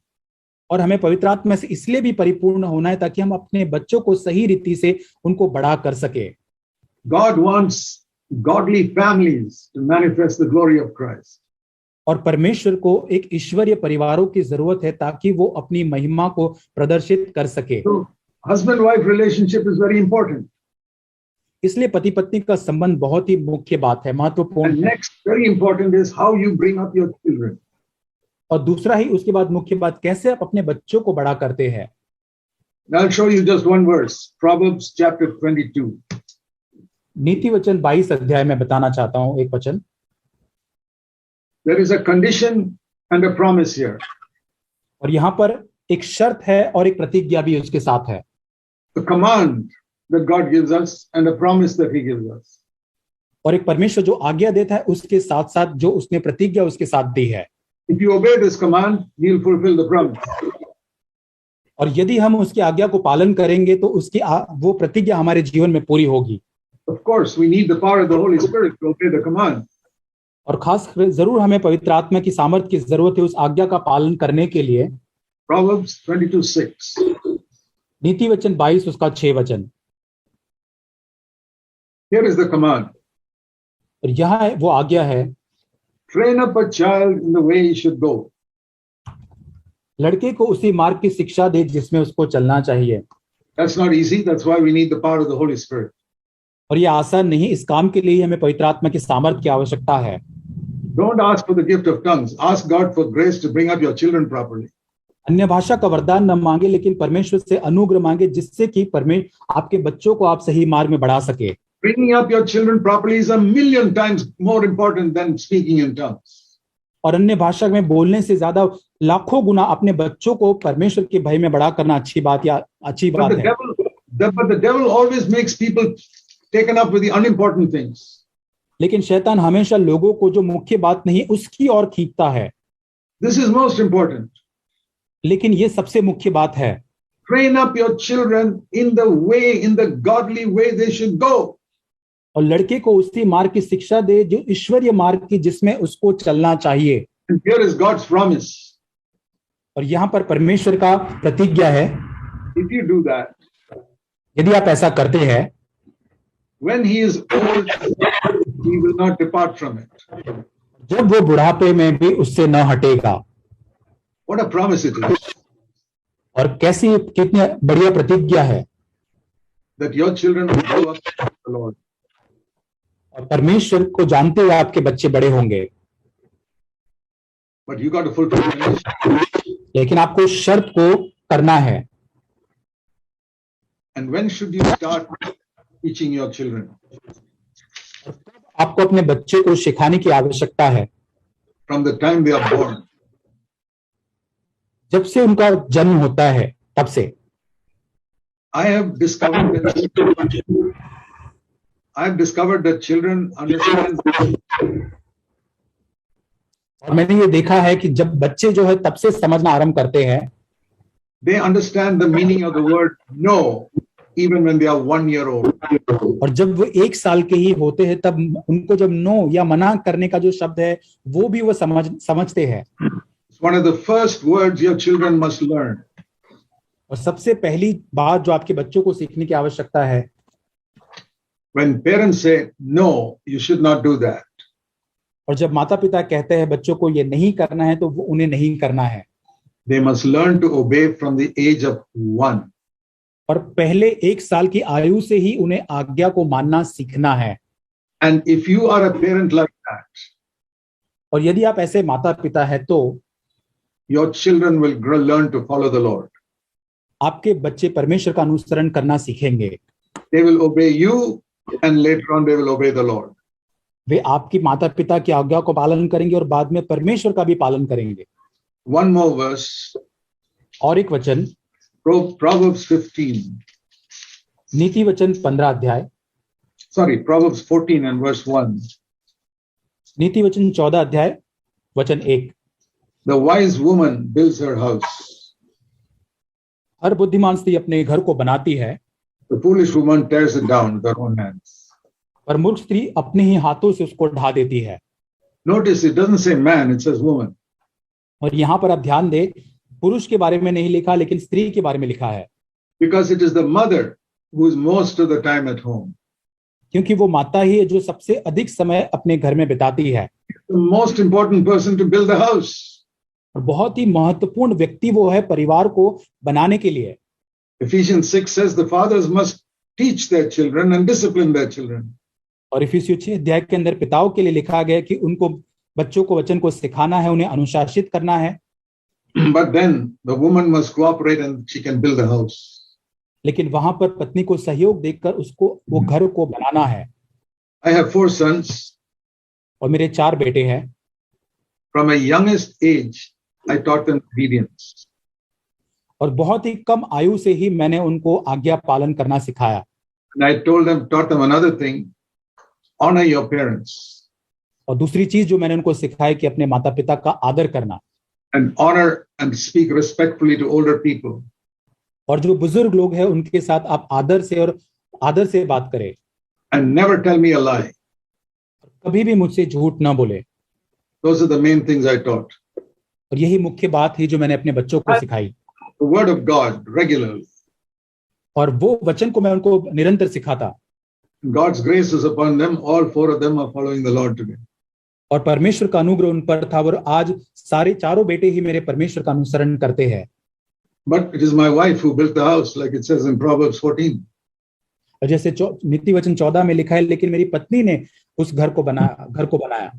और हमें पवित्र आत्मा से इसलिए भी परिपूर्ण होना है ताकि हम अपने बच्चों को सही रीति से उनको बड़ा कर सके।
God wants godly families to manifest the glory of Christ.
और परमेश्वर को एक ईश्वरीय परिवारों की जरूरत है ताकि वो अपनी महिमा को प्रदर्शित कर सके।
So, husband-wife relationship is very important.
इसलिए पति पत्नी का संबंध बहुत ही मुख्य बात है, महत्वपूर्ण
And
है।
next, very important is how you bring up your children.
और दूसरा ही उसके बाद मुख्य बात कैसे आप अपने बच्चों को बड़ा करते हैं।
I'll show you just one verse, Proverbs chapter 22.
नीति वचन 22 अध्याय में बताना चाहता हूं एक वचन।
There is a condition and a promise here.
और यहाँ पर एक शर्त है और एक प्रतिज्ञा भी उसके साथ है।
The command that God gives us and a promise that he gives us.
और एक परमेश्वर जो आज्ञा देता है उसके साथ साथ जो उसने प्रतिज्ञा उसके साथ दी है।
If you obey this command, he'll fulfill the promise.
और यदि हम उसकी आज्ञा को पालन करेंगे तो उसकी वो प्रतिज्ञा हमारे जीवन में पूरी होगी।
Of course, we need the power of the Holy Spirit to obey the command.
और खास जरूर हमें पवित्र आत्मा की सामर्थ की जरूरत है उस आज्ञा का पालन करने के लिए।
Proverbs 22:6.
नीति वचन 22 उसका 6 वचन।
Here is the command.
और यहाँ वो आज्ञा है,
Train up a child in the way he should go.
लड़के को उसी मार्ग की शिक्षा दे जिसमें उसको चलना चाहिए।
That's not easy. That's why we need the power of the Holy Spirit.
और ये आसान नहीं, इस काम के लिए हमें पवित्र आत्मा की सामर्थ की आवश्यकता है।
Don't ask for the gift of tongues. Ask God for grace to bring up your children properly.
अन्य भाषा का वरदान न मांगे, लेकिन परमेश्वर से अनुग्रह मांगे जिससे कि परमेश्वर आपके बच्चों को आप सही मार्ग में बढ़ा सके।
Bringing up your children properly is 1,000,000 times more important than speaking in tongues.
और अन्य भाषा में बोलने से ज्यादा लाखों गुना अपने बच्चों को परमेश्वर के भय में बड़ा करना अच्छी बात
But
है।
the devil always makes people taken up with the unimportant things.
लेकिन शैतान हमेशा लोगों को जो मुख्य बात नहीं उसकी ओर खींचता है।
This is most important.
लेकिन ये सबसे मुख्य बात है।
Train up your children in the godly way they should go.
और लड़के को उसी मार्ग की शिक्षा दे जो ईश्वरीय मार्ग की जिसमें उसको चलना चाहिए।
And here is God's promise.
और यहाँ पर परमेश्वर का प्रतिज्ञा है,
If you do that,
यदि आप ऐसा करते हैं,
when he is old, he will not depart from it.
जब वो बुढ़ापे में भी उससे न हटेगा।
What a promise it is.
और कैसी कितनी बढ़िया प्रतिज्ञा है
That your children will grow up with the Lord.
और परमेश्वर को जानते हुए आपके बच्चे बड़े होंगे।
But you got to fulfill the condition.
लेकिन आपको उस शर्त को करना है।
And when should you start teaching your children?
आपको अपने बच्चे को सिखाने की आवश्यकता है।
From the time they are born.
जब से उनका जन्म होता है तब से।
I have discovered that children understand.
और मैंने ये देखा है कि जब बच्चे जो है तब से समझना आरंभ करते हैं,
They understand the meaning of the word no, even when they are 1 year old.
और जब वो 1 साल के ही होते हैं तब उनको जब नो या मना करने का जो शब्द है वो भी वो समझते हैं।
It's one of the first words your children must learn.
और सबसे पहली बात जो आपके बच्चों को सीखने की आवश्यकता है,
When parents say no, you should not do that.
और जब माता पिता कहते हैं बच्चों को ये नहीं करना है तो वो उन्हें नहीं करना है।
They must learn to obey from the age of 1.
और पहले 1 साल की आयु से ही उन्हें आज्ञा को मानना सीखना है।
And if you are a parent like that,
और यदि आप ऐसे माता पिता है तो
your children will learn to follow the Lord.
आपके बच्चे परमेश्वर का अनुसरण करना सीखेंगे।
They will obey you and later on they will obey the Lord.
वे आपकी माता पिता की आज्ञा को पालन करेंगे और बाद में परमेश्वर का भी पालन करेंगे।
One more verse.
और एक वचन,
Proverbs 15.
नीति वचन 15 अध्याय,
Proverbs 14 and verse 1.
नीति वचन 14 अध्याय वचन 1।
The wise woman builds her house.
हर बुद्धिमान स्त्री अपने घर को बनाती है,
The foolish woman tears it down with her own hands.
पर मूर्ख स्त्री अपने ही हाथों से उसको ढा देती है।
Notice it doesn't say man, it says woman.
और यहाँ पर आप ध्यान दें, पुरुष के बारे में नहीं लिखा लेकिन स्त्री के बारे में लिखा है।
Because it is the mother who is most of the time at home.
क्योंकि वो माता ही है जो सबसे अधिक समय अपने घर में बिताती है।
The most important person to build the house.
और बहुत ही महत्वपूर्ण व्यक्ति वो है परिवार को बनाने के लिए।
Ephesians 6 says the fathers must teach their children and discipline their children.
और इफिसियों 6 अध्याय के अंदर पिताओं के लिए लिखा गया कि उनको बच्चों को वचन को सिखाना है, उन्हें अनुशासित करना है।
But then the woman must cooperate and she can build a house.
लेकिन वहां पर पत्नी को सहयोग देकर उसको वो घर को बनाना है।
I have 4 sons.
और मेरे 4 बेटे हैं।
From a youngest age, I taught them obedience.
और बहुत ही कम आयु से ही मैंने उनको आज्ञा पालन करना सिखाया।
And I taught them another thing, honor your parents.
और दूसरी चीज जो मैंने उनको सिखाया कि अपने माता पिता का आदर करना।
And honor and speak respectfully to older people.
और जो बुजुर्ग लोग हैं उनके साथ आप आदर से बात करें।
And never tell me a lie.
कभी भी मुझसे झूठ ना बोले।
Those are the main things I taught.
और यही मुख्य बात है जो मैंने अपने बच्चों को सिखाई,
The word of God regularly.
और वो वचन को मैं उनको निरंतर सिखाता।
God's grace is upon them. All four of them are following the Lord today.
और परमेश्वर का अनुग्रह उन पर था, और आज सारे चारों बेटे ही मेरे परमेश्वर का अनुसरण करते हैं।
But it is my wife who built the house, like it says in Proverbs 14.
और जैसे नीति वचन 14 में लिखा है, लेकिन मेरी पत्नी ने उस घर को बनाया।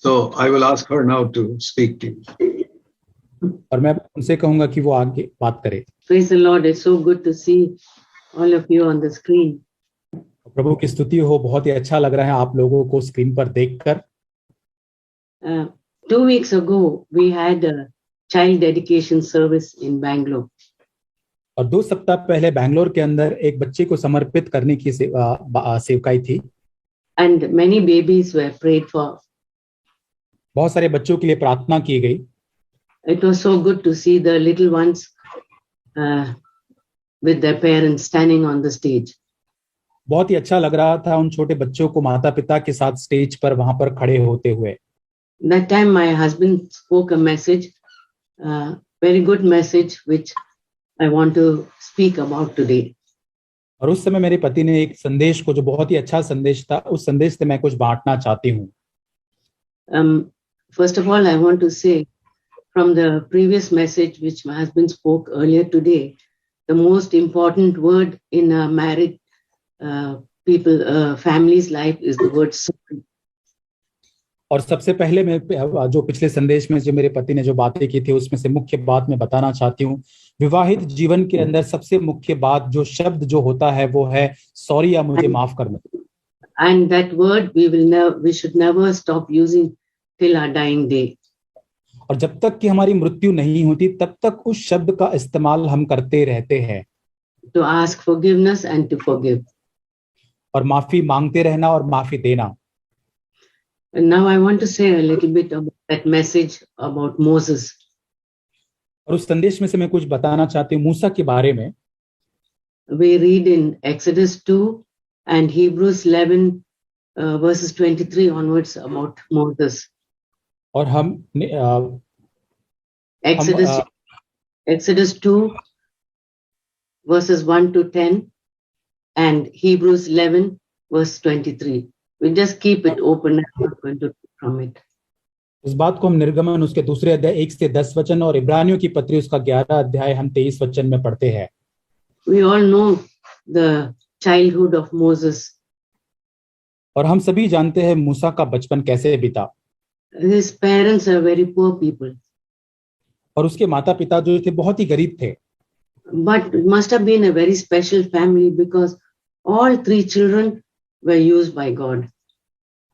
So I will ask her now to speak to you.
और मैं उनसे कहूंगा कि वो आगे बात करे।
Praise the Lord. It's so good to see all of you on the screen.
प्रभु की स्तुति हो, बहुत ही अच्छा लग रहा है आप लोगों को स्क्रीन पर देखकर।
2 weeks ago, we had a child dedication service in Bangalore.
और 2 सप्ताह पहले बैंगलोर के अंदर एक बच्चे को समर्पित करने की सेवकाई थी।
And many babies were prayed for.
बहुत सारे बच्चों के लिए प्रार्थना की गई।
It was so good to see the little ones with their parents standing on the stage.
बहुत ही अच्छा लग रहा था उन छोटे बच्चों को माता पिता के साथ स्टेज पर वहां पर खड़े होते हुए।
That time my husband spoke a message, very good message, which I want to speak about today.
और उस समय मेरे पति ने एक संदेश को, जो बहुत ही अच्छा संदेश था, उस संदेश से मैं कुछ बांटना चाहती हूँ।
First of all, I want to say, from the previous message which my husband spoke earlier today, the most important word in a married family's life is the word sorry.
और सबसे पहले मैं जो पिछले संदेश में जो मेरे पति ने जो बातें की थी, उसमें से मुख्य बात मैं बताना चाहती हूँ। विवाहित जीवन के अंदर सबसे मुख्य बात, जो शब्द जो होता है, वो है सॉरी, या मुझे माफ करना।
And that word we should never stop using till our dying day.
और जब तक कि हमारी मृत्यु नहीं होती, तब तक उस शब्द का इस्तेमाल हम करते रहते हैं।
To ask forgiveness and to forgive.
और माफी मांगते रहना और माफी देना।
And now I want to say a little bit about that message about Moses.
और उस संदेश में से मैं कुछ बताना चाहती हूँ मूसा के बारे में।
We read in Exodus 2 and Hebrews 11 verses 23 onwards about Moses.
और हम
Exodus 2 verses 1 to 10 and Hebrews 11 verse 23. We just keep it open. I'm not going to read from it.
इस बात को हम निर्गमन उसके दूसरे अध्याय 1 से 10 वचन और इब्रानियों की पत्री उसका 11 अध्याय हम 23 वचन में पढ़ते हैं।
We all know the childhood of Moses.
और हम सभी जानते हैं मूसा का बचपन कैसे बीता।
His parents are very poor people.
और उसके माता पिता जो थे बहुत ही गरीब थे।
But it must have been a very special family because all 3 children were used by God.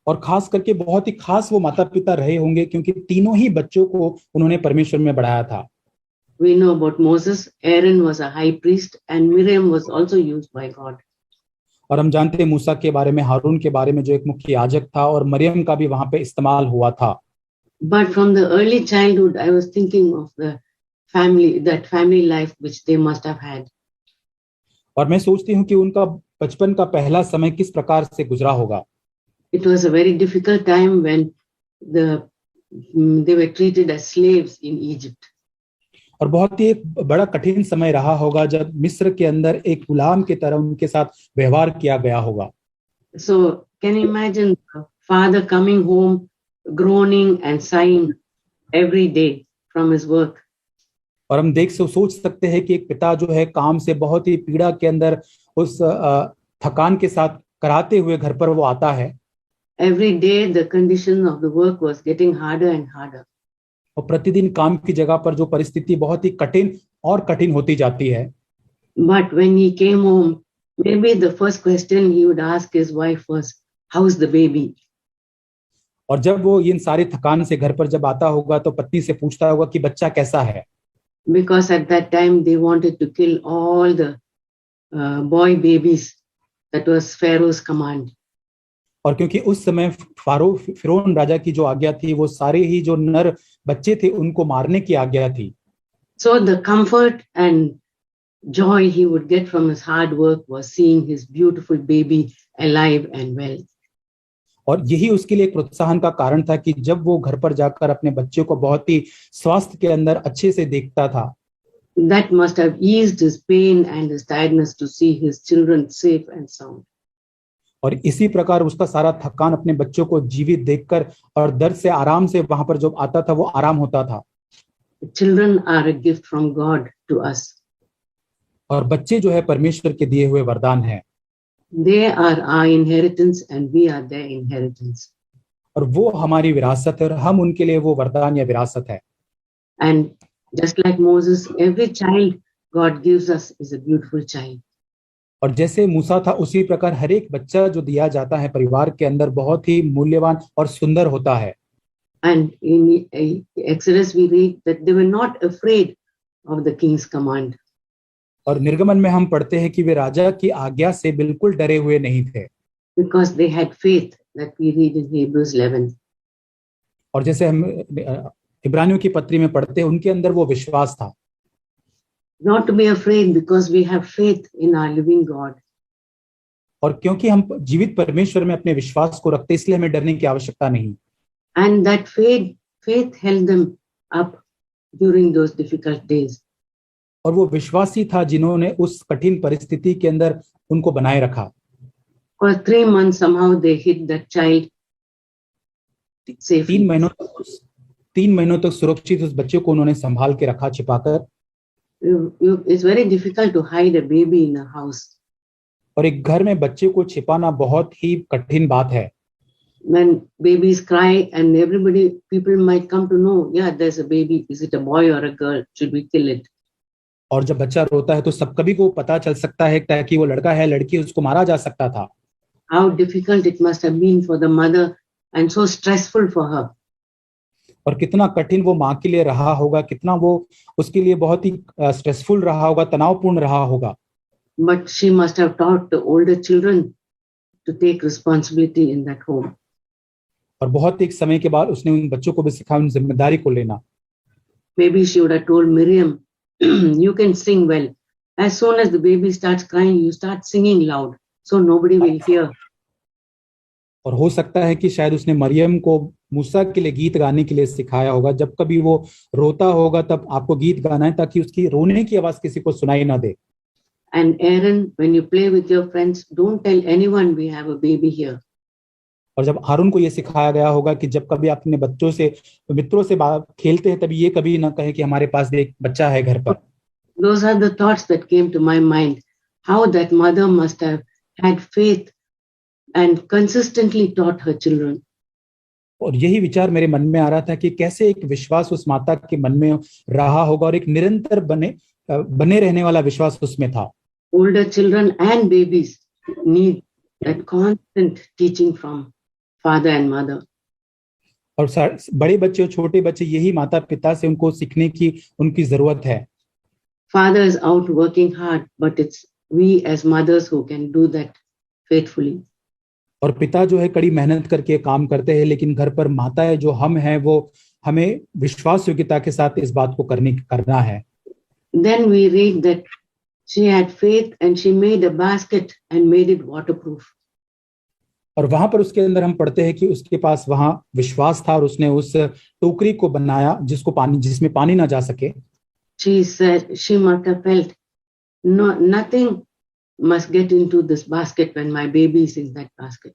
और खास करके बहुत ही खास वो माता पिता रहे होंगे, क्योंकि तीनों ही बच्चों को उन्होंने परमेश्वर में बढ़ाया था।
We know about Moses. Aaron was a high priest and Miriam was also used by God.
और हम जानते हैं मूसा के बारे में, हारून के बारे में, जो एक मुख्य याजक था, और मरियम का भी वहां पे इस्तेमाल हुआ था।
But from the early childhood, I was thinking of the that family life which they must have had.
और मैं सोचती हूँ कि उनका बचपन का पहला समय किस प्रकार से गुजरा होगा।
It was a very difficult time when they were treated as slaves in Egypt.
और बहुत ही एक बड़ा कठिन समय रहा होगा जब मिस्र के अंदर एक गुलाम की तरह उनके साथ व्यवहार किया गया होगा।
So can you imagine the father coming home groaning and sighing every day from his work?
और हम सोच सकते हैं कि एक पिता जो है काम से बहुत ही पीड़ा के अंदर उस थकान के साथ कराते हुए घर पर वो आता है।
Every day the condition of the work was getting harder and harder.
और प्रतिदिन काम की जगह पर जो परिस्थिति बहुत ही कठिन और कठिन होती जाती है।
But when he came home, maybe the first question he would ask his wife was, "How's the baby?"
और जब वो इन सारी थकान से घर पर जब आता होगा तो पत्नी से पूछता होगा कि बच्चा कैसा है।
Because at that time they wanted to kill all the boy babies. That was Pharaoh's command.
और क्योंकि उस समय फिरौन राजा की जो आज्ञा थी, वो सारे ही जो नर बच्चे थे उनको मारने की आज्ञा थी।
So the comfort and joy he would get from his hard work was seeing his beautiful baby alive and well.
और यही उसके लिए एक प्रोत्साहन का कारण था कि जब वो घर पर जाकर अपने बच्चे को बहुत ही स्वास्थ्य के अंदर अच्छे से देखता था,
that must have eased his pain and his tiredness to see his children safe and sound.
और इसी प्रकार उसका सारा थकान अपने बच्चों को जीवित देखकर और दर्द से आराम से वहां पर जो आता था वो आराम होता था।
Children are a gift from God to us.
और बच्चे जो है परमेश्वर के दिए हुए वरदान है,
They are our inheritance and we are their inheritance.
और वो हमारी विरासत है और हम उनके लिए वो वरदान या विरासत है।
And just like Moses, every child God gives us is a beautiful child.
और जैसे मूसा था उसी प्रकार हर एक बच्चा जो दिया जाता है परिवार के अंदर बहुत ही मूल्यवान और सुंदर होता है।
And in Exodus we read that they were not afraid of the king's command.
और निर्गमन में हम पढ़ते हैं कि वे राजा की आज्ञा से बिल्कुल डरे हुए नहीं थे,
Because they had faith that we read in Hebrews 11.
और जैसे हम इब्रानियों की पत्री में पढ़ते हैं उनके अंदर वो विश्वास था।
Not to be afraid because we have faith in our living God.
और क्योंकि हम जीवित परमेश्वर में अपने विश्वास को रखते इसलिए हमें डरने की आवश्यकता नहीं।
And that faith held them up during those difficult days.
और वो विश्वासी था जिन्होंने उस कठिन परिस्थिति के अंदर उनको बनाए रखा।
For 3 months somehow they hid that child safely.
3 महीनों तक सुरक्षित उस बच्चे को उन्होंने संभाल के रखा छिपाकर।
It's very difficult to hide a baby in a house.
और एक घर में बच्चे को छिपाना बहुत ही कठिन बात है।
When babies cry and people might come to know, yeah, there's a baby. Is it a boy or a girl? Should we kill it?
और जब बच्चा रोता है तो सब कभी को पता चल सकता है कि वो लड़का है लड़की, उसको मारा जा सकता था।
How difficult it must have been for the mother and so stressful for her.
और कितना कठिन वो माँ के लिए रहा होगा, कितना वो उसके लिए बहुत ही स्ट्रेसफुल रहा होगा, तनावपूर्ण रहा होगा।
But she must have taught the older children to take responsibility in that home.
और बहुत एक समय के बाद उसने उन बच्चों को भी सिखाया उन जिम्मेदारी को लेना।
Maybe she would have told Miriam, you can sing well. As soon as the baby starts crying, you start singing loud, so nobody will hear.
और हो सकता है कि शायद उसने मरियम को मूसा के लिए गीत गाने के लिए सिखाया होगा, जब कभी वो रोता होगा तब आपको गीत गाना है ताकि उसकी रोने की आवाज किसी को सुनाई ना दे।
And Aaron, when you play with your friends, don't tell anyone we have a baby here.
और जब हारून को ये सिखाया गया होगा कि जब कभी आप अपने बच्चों से मित्रों से खेलते हैं तभी ये कभी ना कहे कि हमारे पास एक बच्चा है घर पर।
Those are the thoughts that came to my mind. How that mother must have had faith and consistently taught her children.
और यही विचार मेरे मन में आ रहा था कि कैसे एक विश्वास उस माता के मन में रहा होगा और एक निरंतर बने रहने वाला विश्वास उसमें था।
Older children and babies need that constant teaching from father and mother.
और बड़े बच्चे और छोटे बच्चे यही माता पिता से उनको सीखने की उनकी जरूरत है।
Father is out working hard, but it's we as mothers who can do that faithfully.
और पिता जो है कड़ी मेहनत करके काम करते हैं, लेकिन घर पर माता है जो हम हैं वो हमें विश्वास योग्यता के साथ इस बात को करना है।
Then we read that she had faith and she made a basket and made it waterproof.
और वहां पर उसके अंदर हम पढ़ते हैं कि उसके पास वहां विश्वास था और उसने उस टोकरी को बनाया जिसमें पानी ना जा सके।
She said she must have felt nothing must get into this basket when my baby is in that basket.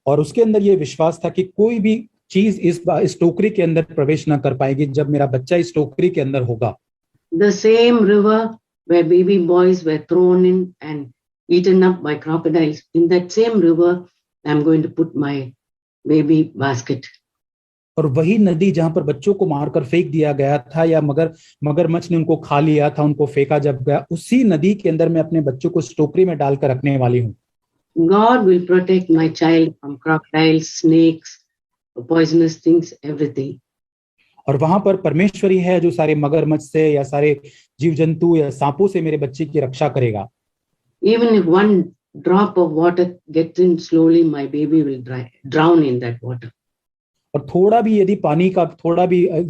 और उसके अंदर ये विश्वास था कि कोई भी चीज इस टोकरी के अंदर प्रवेश ना कर पाएगी जब मेरा बच्चा इस टोकरी के अंदर होगा।
The same river where baby boys were thrown in and eaten up by crocodiles, in that same river I'm going to put my baby basket.
और वही नदी जहां पर बच्चों को मारकर फेंक दिया गया था या मगरमच्छ ने उनको खा लिया था, उनको फेंका जब गया, उसी नदी के अंदर मैं अपने बच्चों को इस टोकरी में डालकर रखने वाली हूँ।
God will protect my child from crocodiles, snakes, poisonous things, everything.
और वहां पर परमेश्वर ही है जो सारे मगरमच्छ से या सारे जीव जंतु या सांपों से मेरे बच्चे की रक्षा करेगा।
Even if one drop of water gets in slowly, my baby will drown in that water.
और थोड़ा भी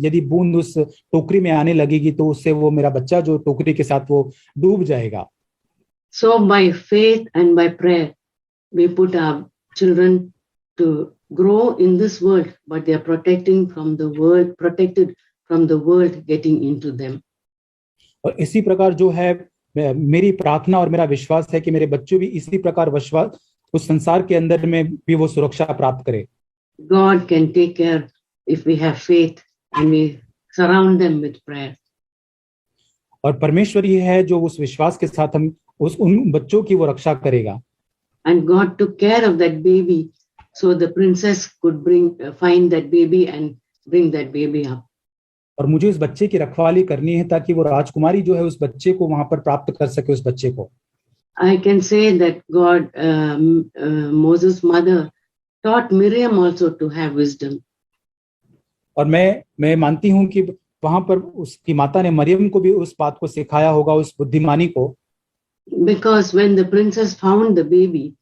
यदि बूंद उस टोकरी में आने लगेगी तो उससे वो मेरा बच्चा जो टोकरी के साथ वो डूब जाएगा।
So by faith and by prayer, we put our children to grow in this world, but they are protected from the world getting into them.
और इसी प्रकार जो है मेरी प्रार्थना और मेरा विश्वास है कि मेरे बच्चे भी इसी प्रकार विश्वास उस संसार के अंदर में भी वो सुरक्षा प्राप्त करे.
God can take care if we have faith and we surround them with prayer.
और परमेश्वर ये है जो उस विश्वास के साथ हम उन बच्चों की वो रक्षा करेगा.
And God took care of that baby, so the princess could find that baby and bring that baby up.
और मुझे उस बच्चे की रखवाली करनी है ताकि वो राजकुमारी जो है उस बच्चे को वहां पर प्राप्त कर सके उस बच्चे को.
I can say that God, Moses' mother, taught Miriam also to have wisdom.
और मैं मानती हूं कि वहां पर उसकी माता ने मरियम को भी उस बात को सिखाया होगा, उस बुद्धिमानी को.
Because when the princess found the baby,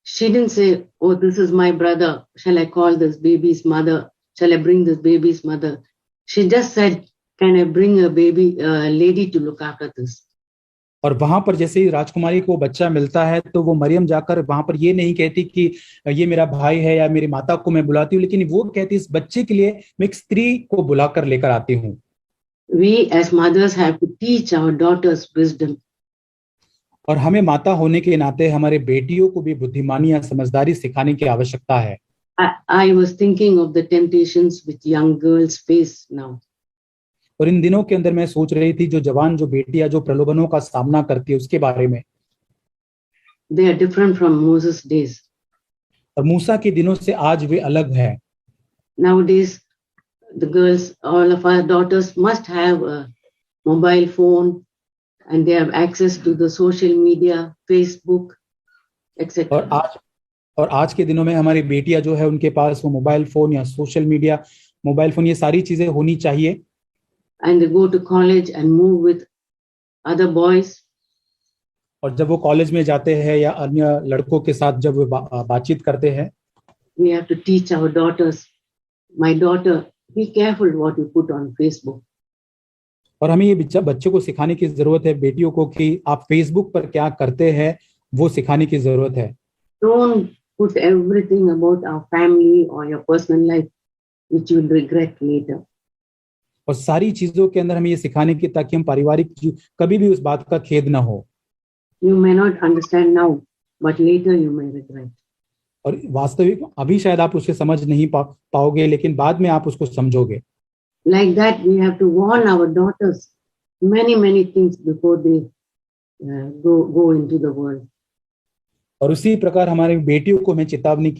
she didn't say, "Oh, this is my brother. Shall I call this baby's mother? Shall I bring this baby's mother?" She just said, "Can I bring a lady to look after this?"
और वहां पर जैसे ही राजकुमारी को बच्चा मिलता है तो वो मरियम जाकर वहां पर ये नहीं कहती कि ये मेरा भाई है या मेरी माता को मैं बुलाती हूँ, लेकिन वो कहती इस बच्चे के लिए मैं एक स्त्री को बुलाकर लेकर आती हूँ.
We as mothers have to teach our daughters wisdom.
और हमें माता होने के नाते हमारे बेटियों को भी बुद्धिमानी या समझदारी सिखाने की आवश्यकता है.
I was thinking of the temptations which young girls face now.
और इन दिनों के अंदर मैं सोच रही थी जो बेटियां जो प्रलोभनों का सामना करती है उसके बारे में.
They are different from Moses' days.
और मूसा के दिनों से आज वे अलग है.
Nowadays, the girls, all of our daughters must have a mobile phone and they have access to the social media, Facebook, etc.
और आज के दिनों में हमारी बेटियां जो है उनके पास वो मोबाइल फोन या सोशल मीडिया, मोबाइल फोन, ये सारी चीजें होनी चाहिए.
And they go to college and move with other boys.
और जब वो कॉलेज में जाते हैं या अन्य लड़कों के साथ जब वो बातचीत करते हैं,
we have to teach our daughters, my daughter, be careful what you put on Facebook.
और हमें ये बच्चों को सिखाने की जरूरत है, बेटियों को, कि आप फेसबुक पर क्या करते हैं वो सिखाने की जरूरत है.
Don't put everything about our family or your personal life which you will regret later.
और सारी चीजों के अंदर हमें ये सिखाने की ताकि हम पारिवारिक कभी भी उस बात का खेद ना हो.
You may not understand now, but later you may regret.
और वास्तविक अभी शायद आप उसे समझ नहीं पाओगे, लेकिन बाद में आप उसको समझोगे.
Like that, we have to warn our daughters many things before they go into the world.
और उसी प्रकार हमारी बेटियों को हमें चेतावनी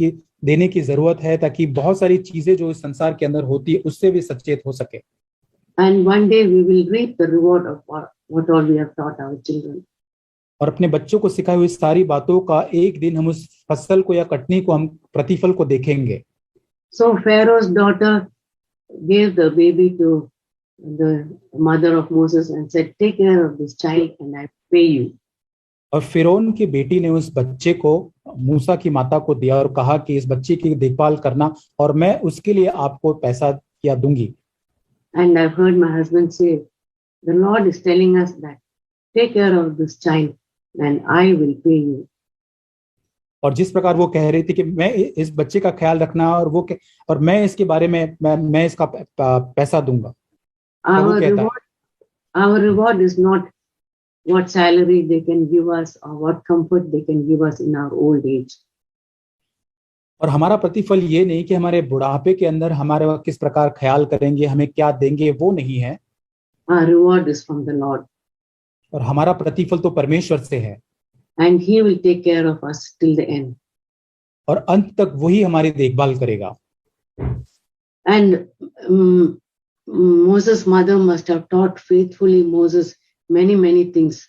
देने की जरूरत है ताकि बहुत सारी चीजें जो इस संसार के अंदर होती है उससे भी सचेत हो सके.
And one day we will reap the reward of what all we have taught our children.
और अपने बच्चों को सिखाई हुई सारी बातों का एक दिन हम उस फसल को या कटनी को हम प्रतिफल को देखेंगे.
So Pharaoh's daughter gave the baby to the mother of Moses and said, "Take care of this child and I pay you."
और फिरौन की बेटी ने उस बच्चे को मूसा की माता को दिया और कहा कि इस बच्चे की देखभाल करना और मैं उसके लिए आपको पैसा या दूंगी.
And I've heard my husband say, the Lord is telling us that take care of this child and I will pay you.
और जिस प्रकार वो कह रही थी कि मैं इस बच्चे का ख्याल रखना और मैं इसके बारे में मैं इसका पैसा दूंगा.
Our reward is not what salary they can give us or what comfort they can give us in our old age.
और हमारा प्रतिफल ये नहीं कि हमारे बुढ़ापे के अंदर हमारे किस प्रकार ख्याल करेंगे, हमें क्या देंगे, वो नहीं है.
Our reward is from the Lord.
और हमारा प्रतिफल तो परमेश्वर से है.
And he will take care of us till the end.
और अंत तक वही हमारी देखभाल करेगा.
And Moses' mother must have taught faithfully Moses many things.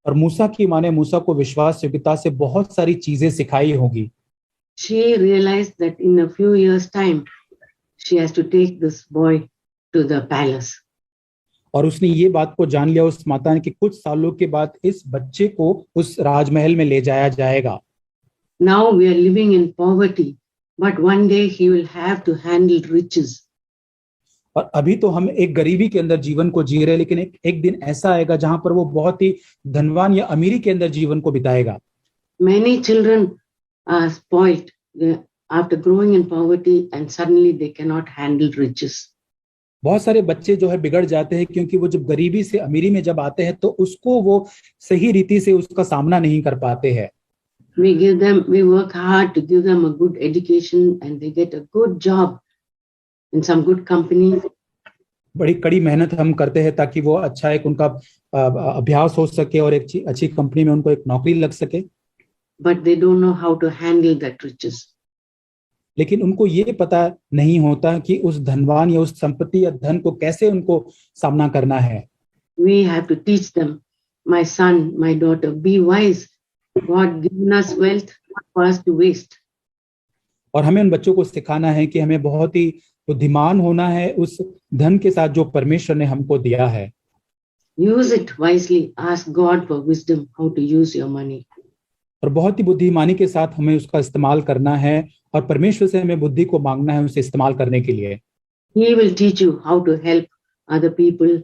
और मूसा की माँ ने मूसा को विश्वास योग्यता से बहुत सारी चीजें सिखाई होगी.
She realized that in a few years' time, she has to take this boy to the palace.
और उसने ये बात को जान लिया उस माता ने कि कुछ सालों के बाद इस बच्चे को उस राजमहल में ले जाया जाएगा.
Now we are living in poverty, but one day he will have to handle riches.
और अभी तो हम एक गरीबी के अंदर जीवन को जी रहे हैं, लेकिन एक दिन ऐसा आएगा जहां पर वो बहुत ही धनवान या अमीरी के अंदर जीवन को बिताएगा.
Many children are spoiled after growing in poverty and suddenly they cannot handle riches.
बहुत सारे बच्चे जो है बिगड़ जाते हैं क्योंकि वो जब गरीबी से अमीरी में जब आते हैं तो उसको वो सही रीति से उसका सामना नहीं कर पाते हैं.
We work hard to give them a good education and they get a good job in some good company.
बड़ी कड़ी मेहनत हम करते हैं ताकि वो अच्छा एक उनका अभ्यास हो सके और एक अच्छी कंपनी में उनको एक नौकरी लग सके.
But they don't know how to handle that riches.
लेकिन उनको ये पता नहीं होता कि उस धनवान या उस संपत्ति या धन को कैसे उनको सामना करना है.
We have to teach them, my son, my daughter, be wise. God given us wealth for us to waste.
और हमें उन बच्चों को सिखाना है कि हमें बहुत ही बुद्धिमान होना है उस धन के साथ जो परमेश्वर ने हमको दिया है.
Use it wisely. Ask God for wisdom how to use your money.
और बहुत ही बुद्धिमानी के साथ हमें उसका इस्तेमाल करना है और परमेश्वर से हमें बुद्धि को मांगना है उसे इस्तेमाल करने के लिए.
He will teach you how to help other people.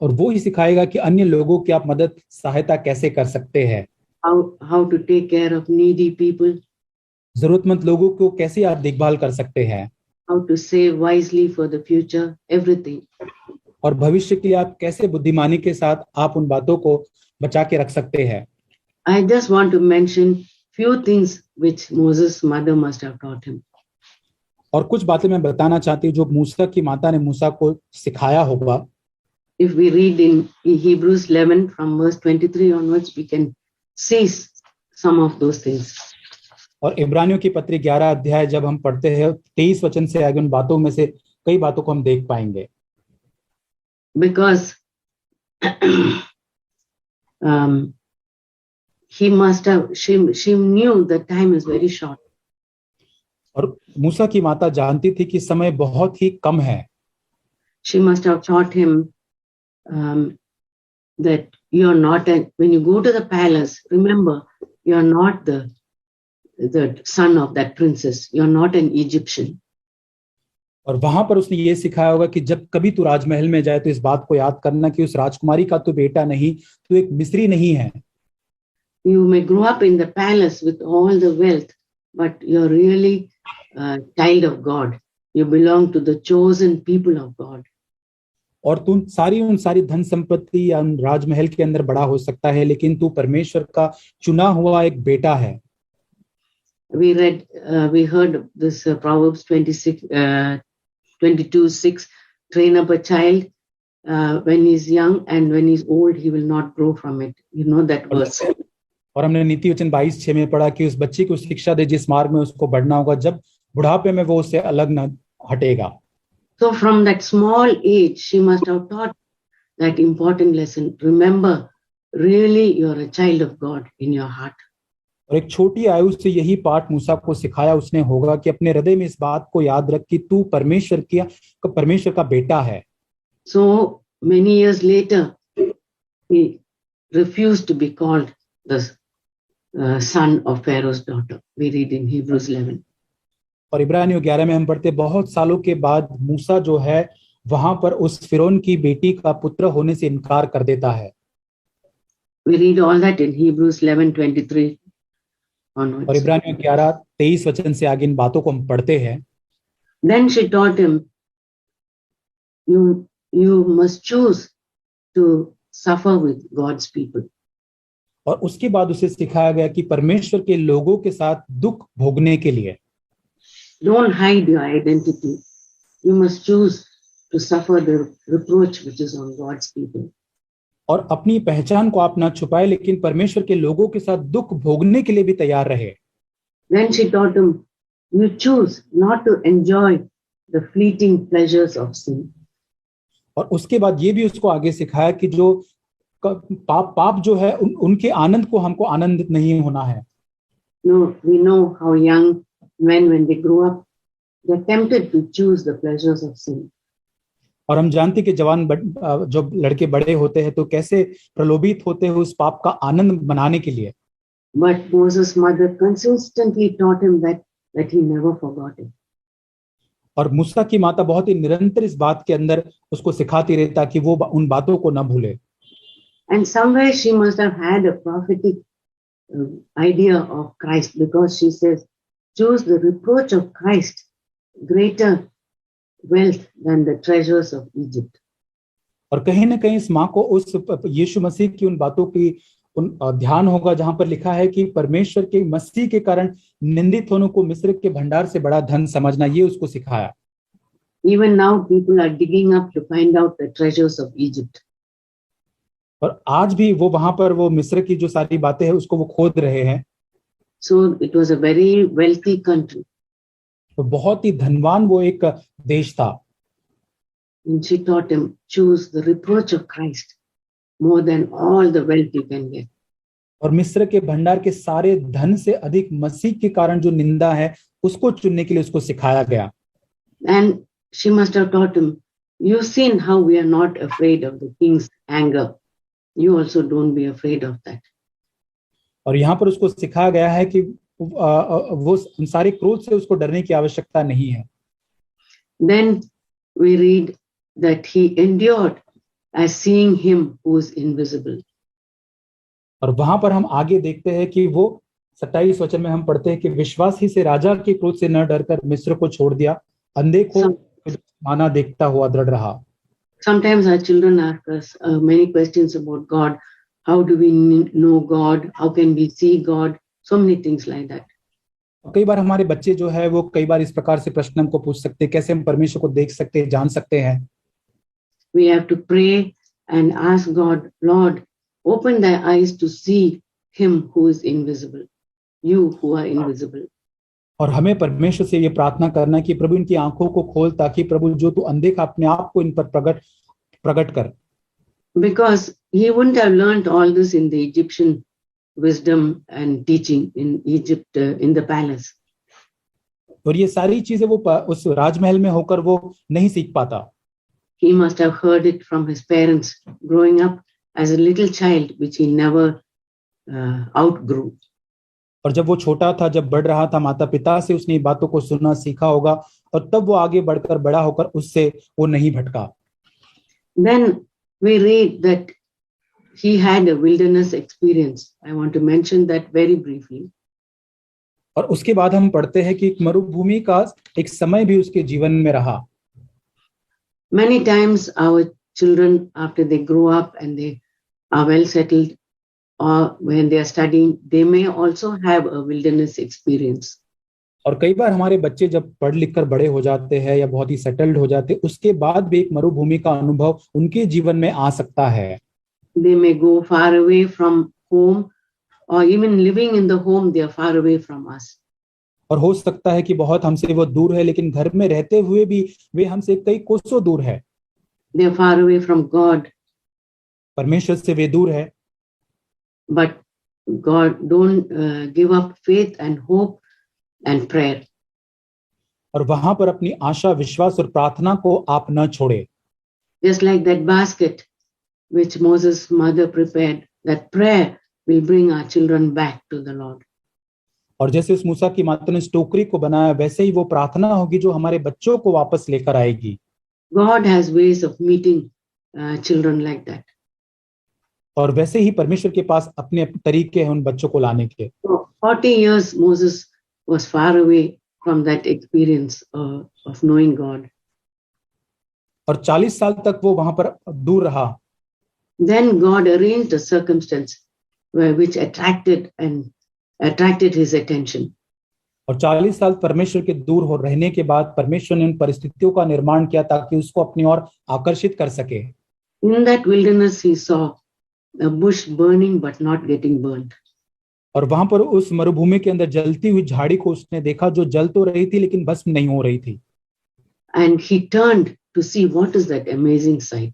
और वो ही सिखाएगा कि अन्य लोगों की आप मदद सहायता कैसे कर सकते हैं.
How to take care of needy people.
जरूरतमंद लोगों को कैसे आप देखभाल कर सकते हैं.
How to save wisely for the future. Everything.
और भविष्य के लिए आप कैसे बुद्धिमानी के साथ आप उन बातों को बचा के रख सकते हैं.
I just want to mention few things which Moses' mother must have taught him.
और कुछ बातें मैं बताना चाहती हूँ जो मूसा की माता ने मूसा को सिखाया होगा.
If we read in Hebrews 11 from verse 23 onwards, we can see some of those things.
और इब्रानियों की पत्री 11 अध्याय जब हम पढ़ते हैं 23 वचन से आगे उन बातों में से कई बातों को हम देख पाएंगे.
Because she knew the time is very short.
और मूसा की माता जानती थी कि समय बहुत ही कम है.
She must have taught him that you are not when you go to the palace, remember you are not the son of that princess. You are not an Egyptian.
और वहां पर उसने ये सिखाया होगा कि जब कभी तू राजमहल में जाए तो इस बात को याद करना कि उस राजकुमारी का तू बेटा नहीं, तू एक मिस्री नहीं है.
You may grow up in the palace with all the wealth, but you're really a child of God. You belong to the chosen people of God.
और तू उन सारी धन संपत्ति या राजमहल के अंदर बड़ा हो सकता है लेकिन तू परमेश्वर का चुना हुआ एक बेटा है.
We heard this Proverbs 22:6. Train up a child when he's young, and when he's old, he will not grow from it. You know that verse.
और हमने नीति वचन 22:6 में पढ़ा कि उस बच्चे को शिक्षा दे जिस मार्ग में उसको बढ़ना होगा, जब बुढ़ापे में वो उससे अलग न हटेगा.
So from that small age, she must have taught that important lesson. Remember, really, you're a child of God in your heart.
और एक छोटी आयु से यही पाठ मूसा को सिखाया उसने होगा कि अपने हृदय में इस बात को याद रख कि तू परमेश्वर का बेटा है.
So many years later, he refused to be called the son of Pharaoh's daughter. We read in Hebrews 11.
और इब्रानियों 11 में हम पढ़ते बहुत सालों के बाद मूसा जो है वहां पर उस फिरौन की बेटी का पुत्र होने से इनकार कर देता है.
We read all that in Hebrews 11:23 onwards.
और इब्रानियों 11:23 वचन से आगे इन बातों को हम पढ़ते हैं.
Then she taught him, you must choose to suffer with God's people.
और उसके बाद उसे सिखाया गया कि परमेश्वर के लोगों के साथ दुख भोगने के लिए.
Don't hide your identity. You must choose to suffer the reproach which is on God's people.
और अपनी पहचान को आप ना छुपाए लेकिन परमेश्वर के लोगों के साथ दुख भोगने के लिए भी तैयार रहे.
Then she taught him, you choose not to enjoy the fleeting pleasures of sin.
और उसके बाद ये भी उसको आगे सिखाया कि जो पाप जो है उनके आनंद को हमको आनंदित नहीं होना है.
No, we know how young men, when they grow up, they're tempted to choose the pleasures of sin.
और हम जानते कि जवान जब लड़के बड़े होते हैं तो कैसे प्रलोभित होते हैं उस पाप का आनंद मनाने के लिए.
But Moses' mother consistently taught him that he never forgot it.
और मूसा की माता बहुत ही निरंतर इस बात के अंदर उसको सिखाती रहती ताकि वो उन बातों को न भूले.
And somewhere she must have had a prophetic idea of Christ, because she says, choose the reproach of Christ, greater wealth than the treasures of Egypt.
और कहीं ना कहीं इस माँ को उस यीशु मसीह की उन बातों की ध्यान होगा जहां पर लिखा है कि परमेश्वर के मसीह के कारण निंदित होने को मिस्र के भंडार से बड़ा धन समझना, ये उसको सिखाया।
Even now people are digging up to find out the treasures of Egypt.
और आज भी वो वहां पर वो मिस्र की जो सारी बातें हैं उसको वो खोद रहे हैं।
So it was a very wealthy country.
तो बहुत ही धनवान वो एक देश था।
And she taught him, choose the reproach of Christ more than all the wealth you can get.
और मिस्र के भंडार के सारे धन से अधिक मसीह के कारण जो निंदा है उसको चुनने के लिए उसको सिखाया गया।
And she must have taught him, you've seen how we are not afraid of the king's anger. You also don't be afraid of that.
और यहाँ पर उसको सिखाया गया है कि वो सारे क्रोध से उसको डरने की आवश्यकता नहीं है।
Then we read that he endured as seeing him who is invisible.
और वहां पर हम आगे देखते हैं कि वो 27 वचन में हम पढ़ते हैं कि विश्वास ही से राजा के क्रोध से न डरकर मिस्र को छोड़ दिया, अंधे को माना देखता हुआ दृढ़ रहा।
Sometimes our children ask us many questions about God. How do we know God? How can we see God? So many things like that.
कई बार हमारे बच्चे जो है वो कई बार इस प्रकार से प्रश्न हमको पूछ सकते हैं, कैसे हम परमेश्वर को देख सकते हैं, जान सकते हैं।
We have to pray and ask God, Lord, open thy eyes to see him who is invisible, you who are invisible.
और हमें परमेश्वर से ये प्रार्थना करना कि प्रभु इनकी आंखों को खोल, ताकि प्रभु जो तू अनदेखा अपने आप को इन पर प्रकट कर।
Because he wouldn't have learned all this in the Egyptian wisdom and teaching in Egypt, in the palace.
और ये सारी चीजें वो उस राजमहल में होकर वो नहीं सीख पाता।
He must have heard it from his parents growing up as a little child, which he never outgrew.
और जब वो छोटा था, जब बढ़ रहा था, माता पिता से उसने बातों को सुनना सीखा होगा, और तब वो आगे बढ़कर बड़ा होकर उससे वो नहीं भटका।
Then we read that he had a wilderness experience. I want to mention that very briefly.
और उसके बाद हम पढ़ते हैं कि मरुभूमि का एक समय भी उसके जीवन में रहा।
Many times our children, after they grow up and they are well settled, or when they are studying, they may also have a wilderness experience.
और कई बार हमारे बच्चे जब पढ़ लिख कर बड़े हो जाते हैं या बहुत ही सेटल्ड हो जाते हैं, उसके बाद भी एक मरुभूमि का अनुभव उनके जीवन में आ सकता है।
They may go far away from home, or even living in the home, they are far away from us.
और हो सकता है कि बहुत हमसे वो दूर है, लेकिन घर में रहते हुए भी वे हमसे कई कोसों दूर है।
They are far away from God.
परमेश्वर से वे दूर है।
But God, don't give up faith and hope and prayer.
और वहां पर अपनी आशा, विश्वास और प्रार्थना को आप न छोड़े।
Just like that basket which Moses' mother prepared, that prayer will bring our children back to the Lord.
और जैसे उस मूसा की माता ने इस टोकरी को बनाया, वैसे ही वो प्रार्थना होगी जो हमारे बच्चों को वापस लेकर आएगी।
God has ways of meeting children like that.
और वैसे ही परमेश्वर के पास अपने तरीके हैं उन बच्चों को लाने के।
So 40 years Moses was far away from that experience of knowing God.
और 40 साल तक वो वहां पर दूर रहा।
Then God arranged a circumstance which attracted his attention.
और 40 साल परमेश्वर के दूर हो रहने के बाद परमेश्वर ने उन परिस्थितियों का निर्माण किया ताकि उसको अपनी ओर आकर्षित कर सके।
In that wilderness he saw a bush burning but not getting burnt.
और वहां पर उस मरुभूमि के अंदर जलती हुई झाड़ी को उसने देखा, जो जल तो रही थी लेकिन भस्म नहीं हो रही थी।
And he turned to see what is that amazing sight.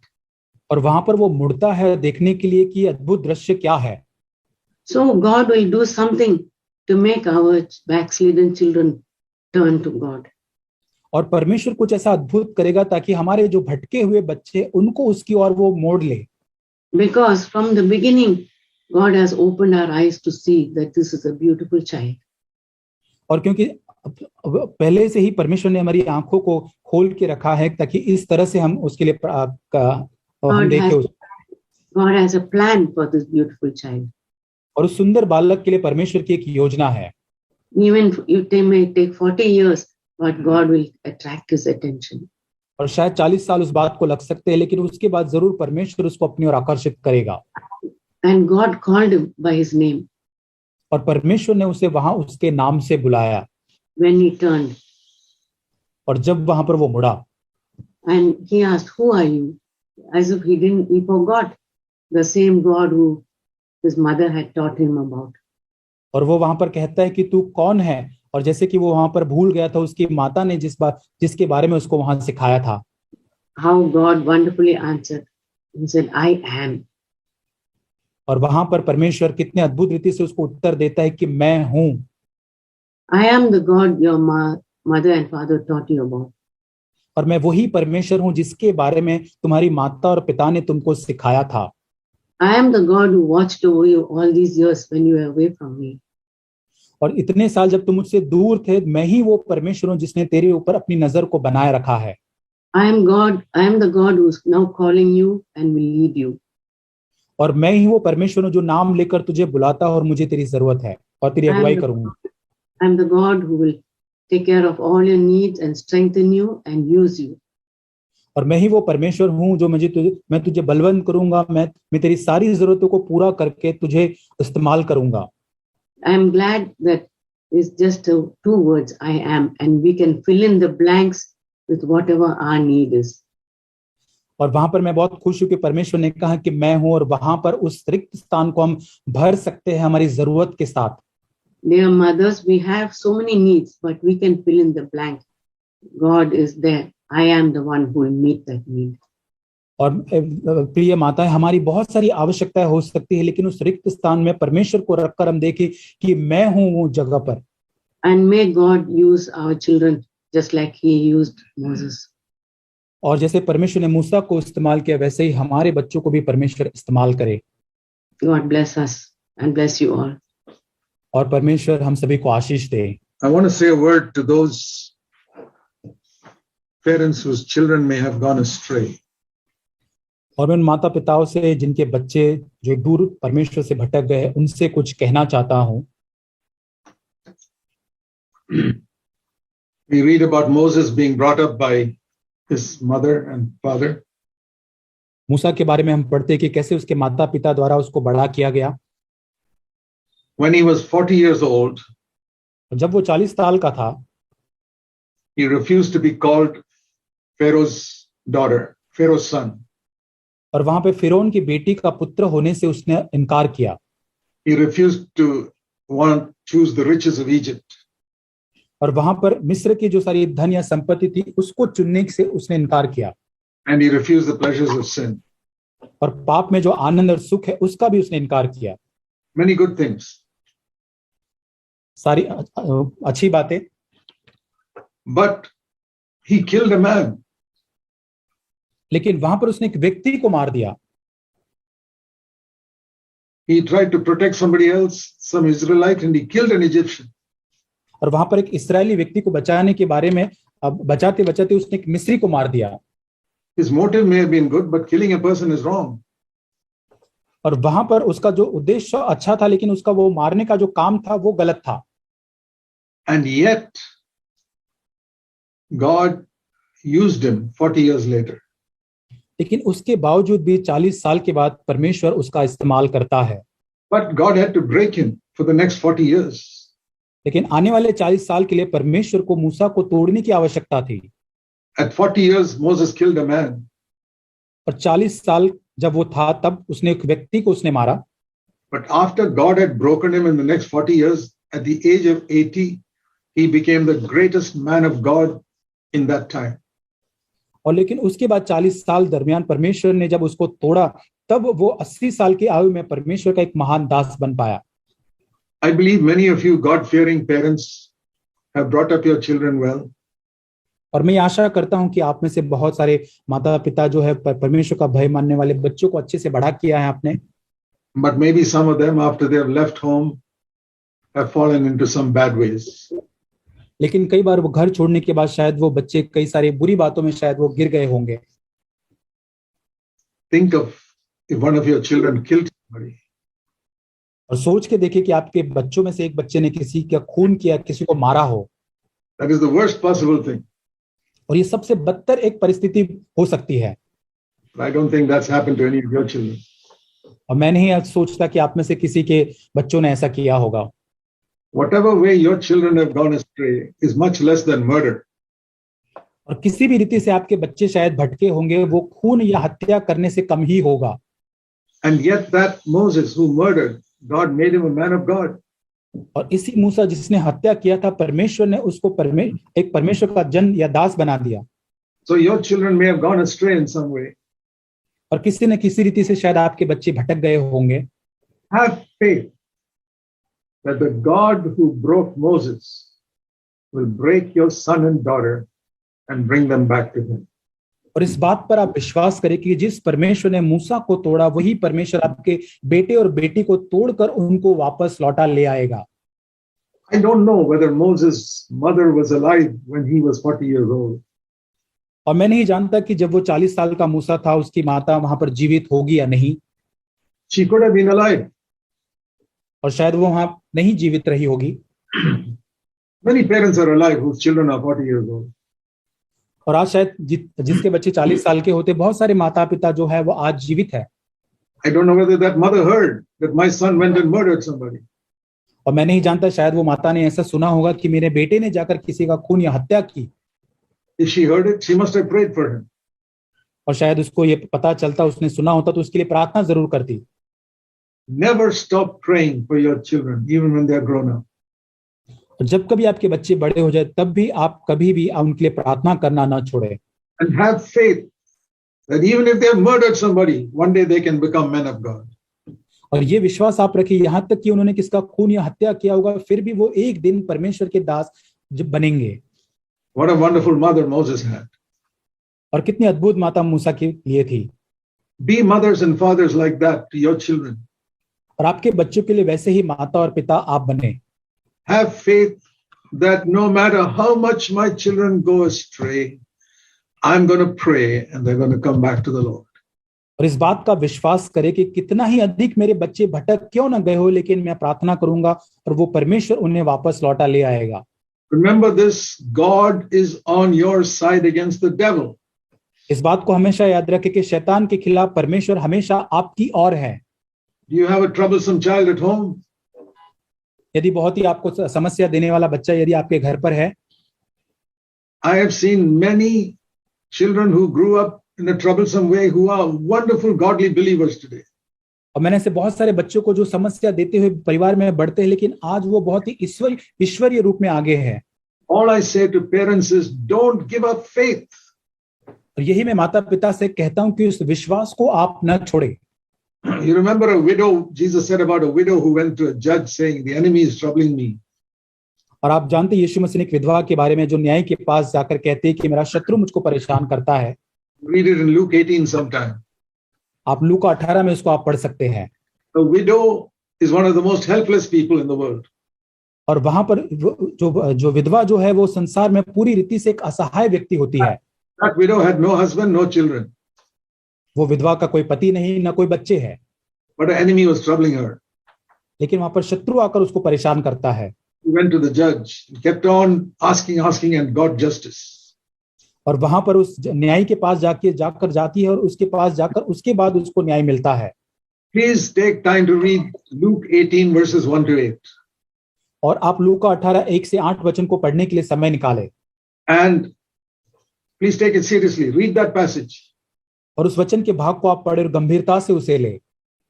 और वहां पर वो मुड़ता है देखने के लिए कि अद्भुत दृश्य क्या है।
So God will do something to make our backslidden children turn to God.
और परमेश्वर कुछ ऐसा अद्भुत करेगा ताकि हमारे जो भटके हुए बच्चे उनको उसकी ओर वो मोड़ ले।
Because from the beginning God has opened our eyes to see that this is a beautiful child.
और क्योंकि पहले से ही परमेश्वर ने हमारी आंखों को खोल के रखा है ताकि इस तरह से हम उसके लिए हम देखें।
God has a plan for this beautiful child.
और उस सुंदर बालक के लिए परमेश्वर की एक योजना है।
Even it may take 40 years, but God will attract his attention.
और शायद 40 साल उस बात को लग सकते हैं, लेकिन उसके बाद जरूर परमेश्वर उसको अपनी ओर आकर्षित करेगा।
And God called him by his name
और परमेश्वर ने उसे वहां उसके नाम से बुलाया।
when he turned.
और जब वहां पर वो मुड़ा,
And he asked, "Who are you?" As if he forgot the same God who his mother had taught him about.
और वो वहां पर कहता है कि तू कौन है, और जैसे कि वो वहां पर भूल गया था उसकी माता ने जिसके बारे में उसको वहां सिखाया था।
How God wonderfully answered. He said, "I am."
और वहां पर परमेश्वर कितने अद्भुत रीति से उसको उत्तर देता है कि मैं हूं।
I am the God your mother and father taught you about.
और मैं वही परमेश्वर हूं जिसके बारे में तुम्हारी माता और पिता ने तुमको सिखाया था।
I am the God who watched over you all these years when you were away from me.
और इतने साल जब तुम मुझसे दूर थे, मैं ही वो परमेश्वर हूं जिसने तेरे ऊपर अपनी नजर को बनाए रखा है।
I am the God who is now calling you and will lead you.
और मैं ही वो परमेश्वर हूं जो नाम लेकर तुझे बुलाता और मुझे तेरी जरूरत है और तेरी अगुवाई करूंगा।
I am the God who will take care of all your needs and strengthen you and use you.
और मैं ही वो परमेश्वर हूं जो मैं तुझे बलवंत करूंगा, मैं तेरी सारी जरूरतों को पूरा करके तुझे इस्तेमाल करूंगा।
I am glad that it's just two words, I am, and we can fill in the blanks with whatever our need is.
और वहां पर मैं बहुत खुश हूं कि परमेश्वर ने कहा कि मैं हूं, और वहां पर उस रिक्त स्थान को हम भर सकते हैं हमारी जरूरत के साथ।
Dear mothers, we have so many needs, but we can fill in the blank. God is there. I am the one who will meet that need.
और प्रिय माताएं, हमारी बहुत सारी आवश्यकताएं हो सकती है, लेकिन उस रिक्त स्थान में परमेश्वर को रखकर हम देखें कि मैं हूं वो जगह पर।
And may God use our children just like he used Moses.
और जैसे परमेश्वर ने मूसा को इस्तेमाल किया, वैसे ही हमारे बच्चों को भी परमेश्वर इस्तेमाल करे।
God bless us and bless you all.
और परमेश्वर हम सभी को आशीष दे।
I want to say a word to those parents whose children may have gone astray.
और मैं उन माता पिताओं से जिनके बच्चे जो दूर परमेश्वर से भटक गए, उनसे कुछ कहना चाहता हूं।
We read about Moses being brought up by his mother and father.
मूसा के बारे में हम पढ़ते हैं कि कैसे उसके माता पिता द्वारा उसको बड़ा किया गया।
When he was 40 years old,
जब वो 40 साल का था,
he refused to be called Pharaoh's daughter, Pharaoh's son.
और वहां पे फिरौन की बेटी का पुत्र होने से उसने इनकार किया।
He refused to choose the riches of Egypt.
और वहां पर मिस्र की जो सारी धन या संपत्ति थी उसको चुनने से उसने इनकार किया।
And he refused the pleasures of sin.
और पाप में जो आनंद और सुख है उसका भी उसने इनकार किया।
Many good things.
सारी अच्छी बातें।
But he killed a man.
लेकिन वहां पर उसने एक व्यक्ति को मार दिया।
He tried to protect somebody else, some Israelite, and he killed an Egyptian.
और वहां पर एक इस्राएली व्यक्ति को बचाने के बारे में बचाते बचाते उसने एक मिस्री को मार दिया।
His motive may have been good, but killing a person is wrong.
और वहां पर उसका जो उद्देश्य अच्छा था, लेकिन उसका वो मारने का जो काम था वो गलत था।
And yet, God used him 40 years later.
लेकिन उसके बावजूद भी 40 साल के बाद परमेश्वर उसका इस्तेमाल करता है।
But God had to break him for the next 40 years.
लेकिन आने वाले 40 साल के लिए परमेश्वर को मूसा को तोड़ने की आवश्यकता थी।
At 40 years, Moses killed a man.
और 40 साल जब वो था तब उसने एक व्यक्ति को उसने मारा।
But after God had broken him in the next 40 years, at the age of 80, he became the greatest man of God in that time.
और लेकिन उसके बाद 40 साल दरमियान परमेश्वर ने जब उसको तोड़ा, तब वो 80 साल की आयु में परमेश्वर का एक महान दास बन पाया।
I believe many of you God-fearing parents have brought up your children well.
और मैं आशा करता हूं कि आप में से बहुत सारे माता पिता जो है परमेश्वर का भय मानने वाले बच्चों को अच्छे से बड़ा किया है आपने।
But maybe some of them, after they have left home, have fallen into some bad ways.
लेकिन कई बार वो घर छोड़ने के बाद शायद वो बच्चे कई सारी बुरी बातों में शायद वो गिर गए होंगे।
Think of if one of your children killed somebody.
और सोच के देखिए कि आपके बच्चों में से एक बच्चे ने किसी का खून किया, किसी को मारा हो,
That is the worst possible thing.
और ये सबसे बदतर एक परिस्थिति हो सकती है।
I don't think that's happened to any of your children.
और मैं नहीं आज सोचता कि आप में से किसी के बच्चों ने ऐसा किया होगा।
Whatever way your children have gone astray is much less than murder.
और किसी भी रीति से आपके बच्चे शायद भटके होंगे, वो खून या हत्या करने से कम ही होगा।
And yet that Moses who murdered, God made him a man of God.
और इसी मूसा जिसने हत्या किया था, परमेश्वर ने उसको एक परमेश्वर का जन या दास बना दिया।
So your children may have gone astray in some way.
और किसी न किसी रीति से शायद आपके बच्चे भटक गए होंगे।
Have faith that the God who broke Moses will break your son and daughter and bring them back to him.
और इस बात पर आप विश्वास करें कि जिस परमेश्वर ने मूसा को तोड़ा, वही परमेश्वर आपके बेटे और बेटी को तोड़कर उनको वापस लौटा ले आएगा।
I don't know whether Moses' mother was alive when he was 40 years old.
और मैं नहीं जानता कि जब वो 40 साल का मूसा था, उसकी माता वहां पर जीवित होगी या नहीं।
She could have been alive.
और शायद वो वहां नहीं जीवित रही होगी।
Many parents are alive whose children are 40 years old.
और आज शायद जिसके बच्चे 40 साल के होते, बहुत सारे माता पिता जो है वो आज जीवित है।
I don't know whether that mother heard that my son went and murdered somebody.
और मैं नहीं जानता, शायद वो माता ने ऐसा सुना होगा कि मेरे बेटे ने जाकर किसी का खून या हत्या की।
If she heard it, she must have prayed for him.
और शायद उसको ये पता चलता, उसने सुना होता तो उसके लिए प्रार्थना जरूर करती।
Never stop praying for your children, even when they are grown up.
और जब कभी आपके बच्चे बड़े हो जाए, तब भी आप कभी भी उनके लिए प्रार्थना करना ना छोड़े।
And have faith that even if they have murdered somebody, one day they can become men of God.
और ये विश्वास आप रखिए, यहाँ तक कि उन्होंने किसका खून या हत्या किया होगा, फिर भी वो एक दिन परमेश्वर के दास बनेंगे।
What a wonderful mother Moses had.
और कितनी अद्भुत माता मूसा के लिए थी।
Be mothers and fathers like that to your children.
और आपके बच्चों के लिए वैसे ही माता और पिता आप बने।
Have faith that no matter how much my children go astray, I'm going to pray and they're going to come back to the Lord.
और इस बात का विश्वास करें कि कितना ही अधिक मेरे बच्चे भटक क्यों न गए हो, लेकिन मैं प्रार्थना करूंगा और वो परमेश्वर उन्हें वापस लौटा ले आएगा।
Remember this, God is on your side against the devil.
इस बात को हमेशा याद रखें कि शैतान के खिलाफ परमेश्वर हमेशा आपकी ओर है।
Do you have a troublesome child at home?
यदि बहुत ही आपको समस्या देने वाला बच्चा यदि आपके घर पर है,
I have seen many children who grew up in a troublesome way who are wonderful godly believers today.
और मैंने ऐसे बहुत सारे बच्चों को जो समस्या देते हुए परिवार में बढ़ते हैं, लेकिन आज वो बहुत ही ईश्वरीय रूप में आगे है।
All I say to parents is don't give up faith.
और यही मैं माता पिता से कहता हूं कि उस विश्वास को आप न छोड़े।
You remember a widow, Jesus said about a widow who went to a judge saying, the enemy is troubling me.
और आप जानते हैं यीशु मसीह ने एक विधवा के बारे में जो न्याय के पास जाकर कहते हैं कि मेरा शत्रु मुझको परेशान करता है।
Read it in Luke 18 sometime.
आप लूका 18 में उसको आप पढ़ सकते हैं।
A widow is one of the most helpless people in the world.
और वहां पर जो विधवा जो है वो संसार में पूरी रीति से एक असहाय व्यक्ति होती है।
That widow had no husband, no children.
वो विधवा का कोई पति नहीं, ना कोई बच्चे हैं।
But an enemy was troubling her.
लेकिन वहां पर शत्रु आकर उसको परेशान करता है।
He went to the judge, kept on asking and got justice.
और वहां पर उस न्यायी के पास जाकर जाती है और उसके पास जाकर उसके बाद उसको न्याय मिलता है।
Please take time to read Luke 18 verses 1 to 8.
और आप लूका 18 1 से 8 वचन को पढ़ने के लिए समय निकालें।
And please take it seriously. Read that passage.
और उस वचन के भाग को आप पढ़े और गंभीरता से उसे ले।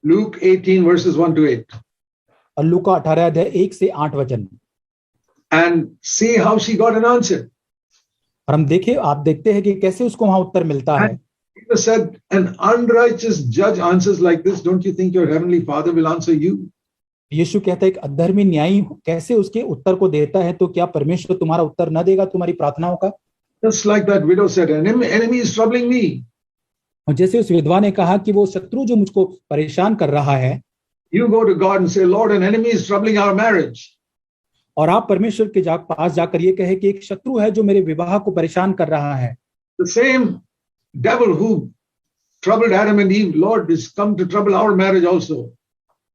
Luke 18 verses 1 to 8.
और लूका 18 अध्याय 1 से 8 वचन।
And see how she got an answer.
और आप देखते हैं कि कैसे उसको वहां उत्तर मिलता है।
Jesus said, an unrighteous judge answers like this. Don't you think your heavenly Father will answer you?
यीशु कहता है कि अधर्मी न्यायी कैसे उसके उत्तर को देता है, तो क्या परमेश्वर तुम्हारा उत्तर न देगा तुम्हारी प्रार्थनाओं का?
Just like that widow said, an enemy is troubling me.
और जैसे उस विधवा ने कहा कि वो शत्रु जो मुझको परेशान कर रहा है।
You go to God and say, Lord, an enemy is troubling our marriage.
और आप परमेश्वर के पास जाकर ये कहे कि एक शत्रु है जो मेरे विवाह को परेशान कर रहा है।
The same devil who troubled Adam and Eve, Lord, is come to trouble our marriage also.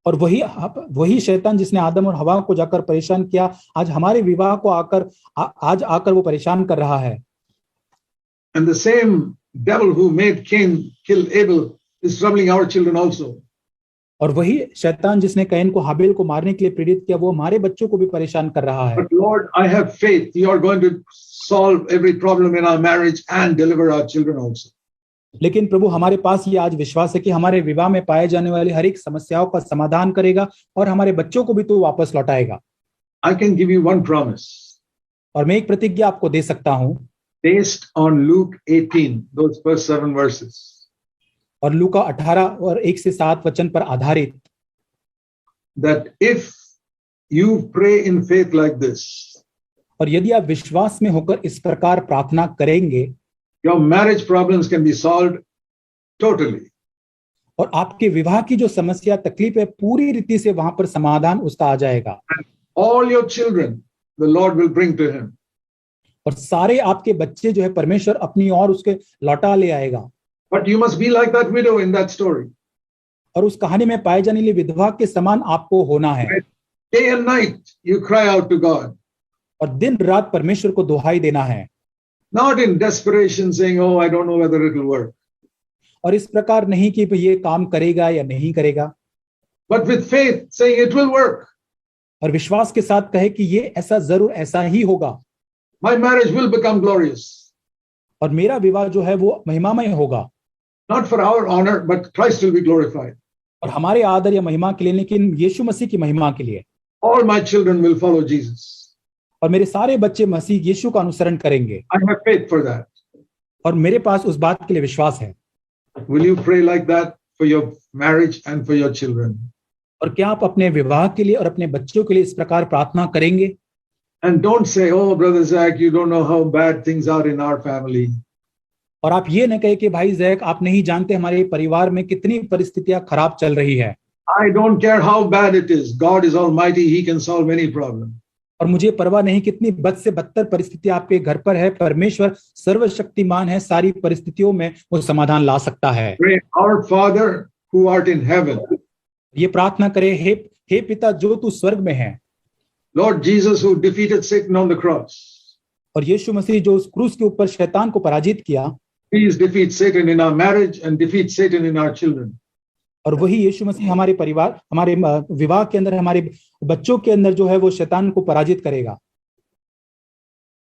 और वही शैतान जिसने आदम और हवा को जाकर परेशान किया, आज हमारे विवाह को आज आकर वो परेशान कर रहा है।
And the same devil who made Cain kill Abel is troubling our children also.
और वही शैतान जिसने कैन को हाबिल को मारने के लिए प्रेरित किया, वो हमारे बच्चों को भी परेशान कर रहा है।
But Lord, I have faith. You are going to solve every problem in our marriage and deliver our children also.
लेकिन प्रभु, हमारे पास ये आज विश्वास है कि हमारे विवाह में पाए जाने वाली हर एक समस्याओं का समाधान करेगा और हमारे बच्चों को भी तो वापस लौटाएगा।
I can give you one promise.
और मैं एक प्रतिज्ञा आपको दे सकता हूं,
Based on Luke 18, those first 7 verses.
और लूका 18 और 1 से 7 वचन पर आधारित,
That if you pray in faith like this,
और यदि आप विश्वास में होकर इस प्रकार प्रार्थना करेंगे,
your marriage problems can be solved totally.
और आपके विवाह की जो समस्या तकलीफ है पूरी रीति से वहां पर समाधान उसका आ जाएगा।
All your children, the Lord will bring to him.
और सारे आपके बच्चे जो है परमेश्वर अपनी और उसके लौटा ले आएगा।
But you must be like that widow in that story.
और उस कहानी में पाए जाने वाली विधवा के समान आपको होना है।
Day and night you cry out to God.
और दिन रात परमेश्वर को दुहाई देना है।
Not in desperation saying, oh, I don't know whether it will work.
और इस प्रकार नहीं कि ये काम करेगा या नहीं करेगा,
But with faith saying it will work.
और विश्वास के साथ कहे कि ये ऐसा ही होगा।
My marriage will become glorious.
और मेरा विवाह जो है वो महिमामय होगा।
Not for our honor, but Christ will be glorified.
और हमारे आदर या महिमा के लिए, लेकिन यीशु मसीह की महिमा के लिए।
All my children will follow Jesus.
और मेरे सारे बच्चे मसीह यीशु का अनुसरण करेंगे।
I have faith for that.
और मेरे पास उस बात के लिए विश्वास है।
Will you pray like that for your marriage and for your children?
और क्या आप अपने विवाह के लिए और अपने बच्चों के लिए इस प्रकार प्रार्थना करेंगे?
And don't say, oh, Brother Zach, you don't know how bad things are in our family.
और आप ये न कहे कि भाई जैक, आप नहीं जानते हमारे परिवार में कितनी परिस्थितियां खराब चल रही है।
I don't care how bad it is. God is almighty. He can solve any problem.
और मुझे परवाह नहीं कितनी बद से बदतर परिस्थिति आपके घर पर है, परमेश्वर सर्वशक्तिमान है, सारी परिस्थितियों में वो समाधान ला सकता है।
Pray, our Father who art in heaven.
ये प्रार्थना करे, हे पिता जो तू स्वर्ग में है।
Lord Jesus who defeated Satan on the cross.
और यीशु मसीह जो उस क्रूस के ऊपर शैतान को पराजित किया,
Please defeat Satan in our marriage and defeat Satan in our children.
और वही यीशु मसीह हमारे परिवार, हमारे विवाह के अंदर, हमारे बच्चों के अंदर जो है वो शैतान को पराजित करेगा।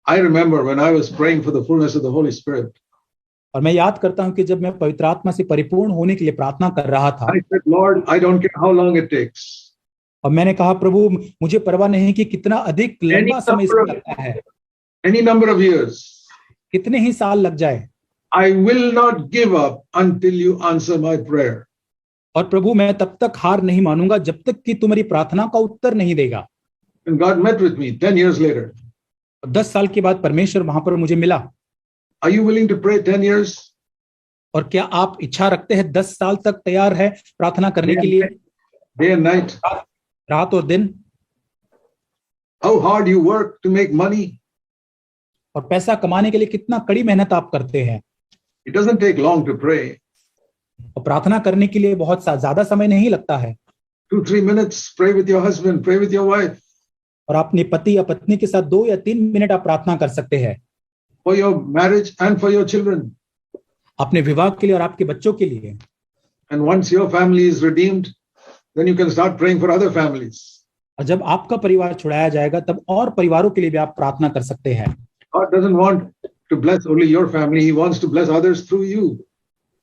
I remember when I was praying for the fullness of the Holy Spirit.
और मैं याद करता हूं कि जब मैं पवित्र आत्मा से परिपूर्ण होने के लिए प्रार्थना कर रहा था,
I said, Lord, I don't care how long it takes.
और मैंने कहा, प्रभु मुझे परवाह नहीं कि कितना अधिक लंबा समय इसमें लगता है,
Any number of years.
कितने ही साल लग जाए,
I will not give up until you answer my prayer.
और प्रभु मैं तब तक हार नहीं मानूंगा जब तक कि तुम्हारी प्रार्थना का उत्तर नहीं देगा।
And God met with me 10 years later.
10 साल के बाद परमेश्वर वहां पर मुझे मिला।
Are you willing to pray 10 years?
और क्या आप इच्छा रखते हैं 10 साल तक तैयार है प्रार्थना करने के लिए,
Day and night.
रात और दिन?
How hard you work to make money.
और पैसा कमाने के लिए कितना कड़ी मेहनत आप करते हैं।
It doesn't take long to pray.
और प्रार्थना करने के लिए बहुत ज्यादा समय नहीं लगता है।
2-3 minutes, pray with your husband, pray with your wife.
और अपने पति या पत्नी के साथ 2 या 3 मिनट आप प्रार्थना कर सकते हैं।
For your marriage and for your children.
अपने विवाह के लिए और आपके बच्चों के लिए।
And once your family is redeemed, then you can start praying for other families.
और जब आपका परिवार छुड़ाया जाएगा तब और परिवारों के लिए भी आप प्रार्थना कर सकते हैं।
God doesn't want to bless only your family. He wants to bless others through you.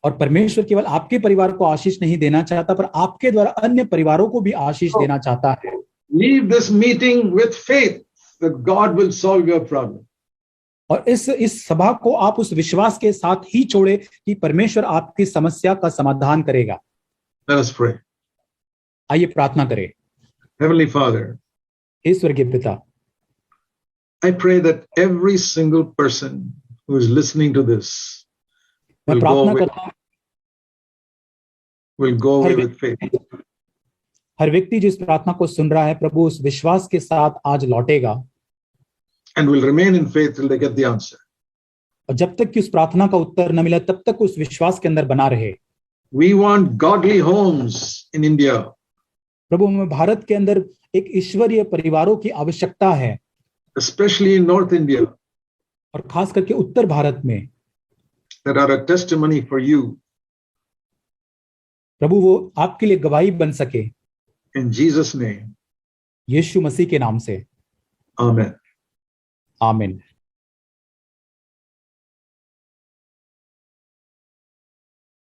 और परमेश्वर केवल आपके परिवार को आशीष नहीं देना चाहता, पर आपके द्वारा अन्य परिवारों को भी आशीष देना चाहता है।
Leave this meeting with faith that God will solve your problem.
और इस सभा को आप उस विश्वास के साथ ही छोड़े कि परमेश्वर आपकी समस्या का समाधान करेगा।
Let us pray.
आइए प्रार्थना करें।
Heavenly Father,
हे स्वर्गीय पिता,
I pray that every single person who is listening to this
मैं प्रार्थना करता हूं
will go away with faith.
हर व्यक्ति जो इस प्रार्थना को सुन रहा है प्रभु उस विश्वास के साथ आज लौटेगा
And will remain in faith till they get the answer.
और जब तक कि उस प्रार्थना का उत्तर न मिला तब तक उस विश्वास के अंदर बना रहे।
We want godly homes in India.
प्रभु हमें भारत के अंदर एक ईश्वरीय परिवारों की आवश्यकता है,
especially in North India,
और खास करके उत्तर भारत में।
that are a testimony for you.
प्रभु वो आपके लिए गवाही बन सके,
In Jesus' name,
यीशु मसीह के नाम से,
Amen.
आमीन।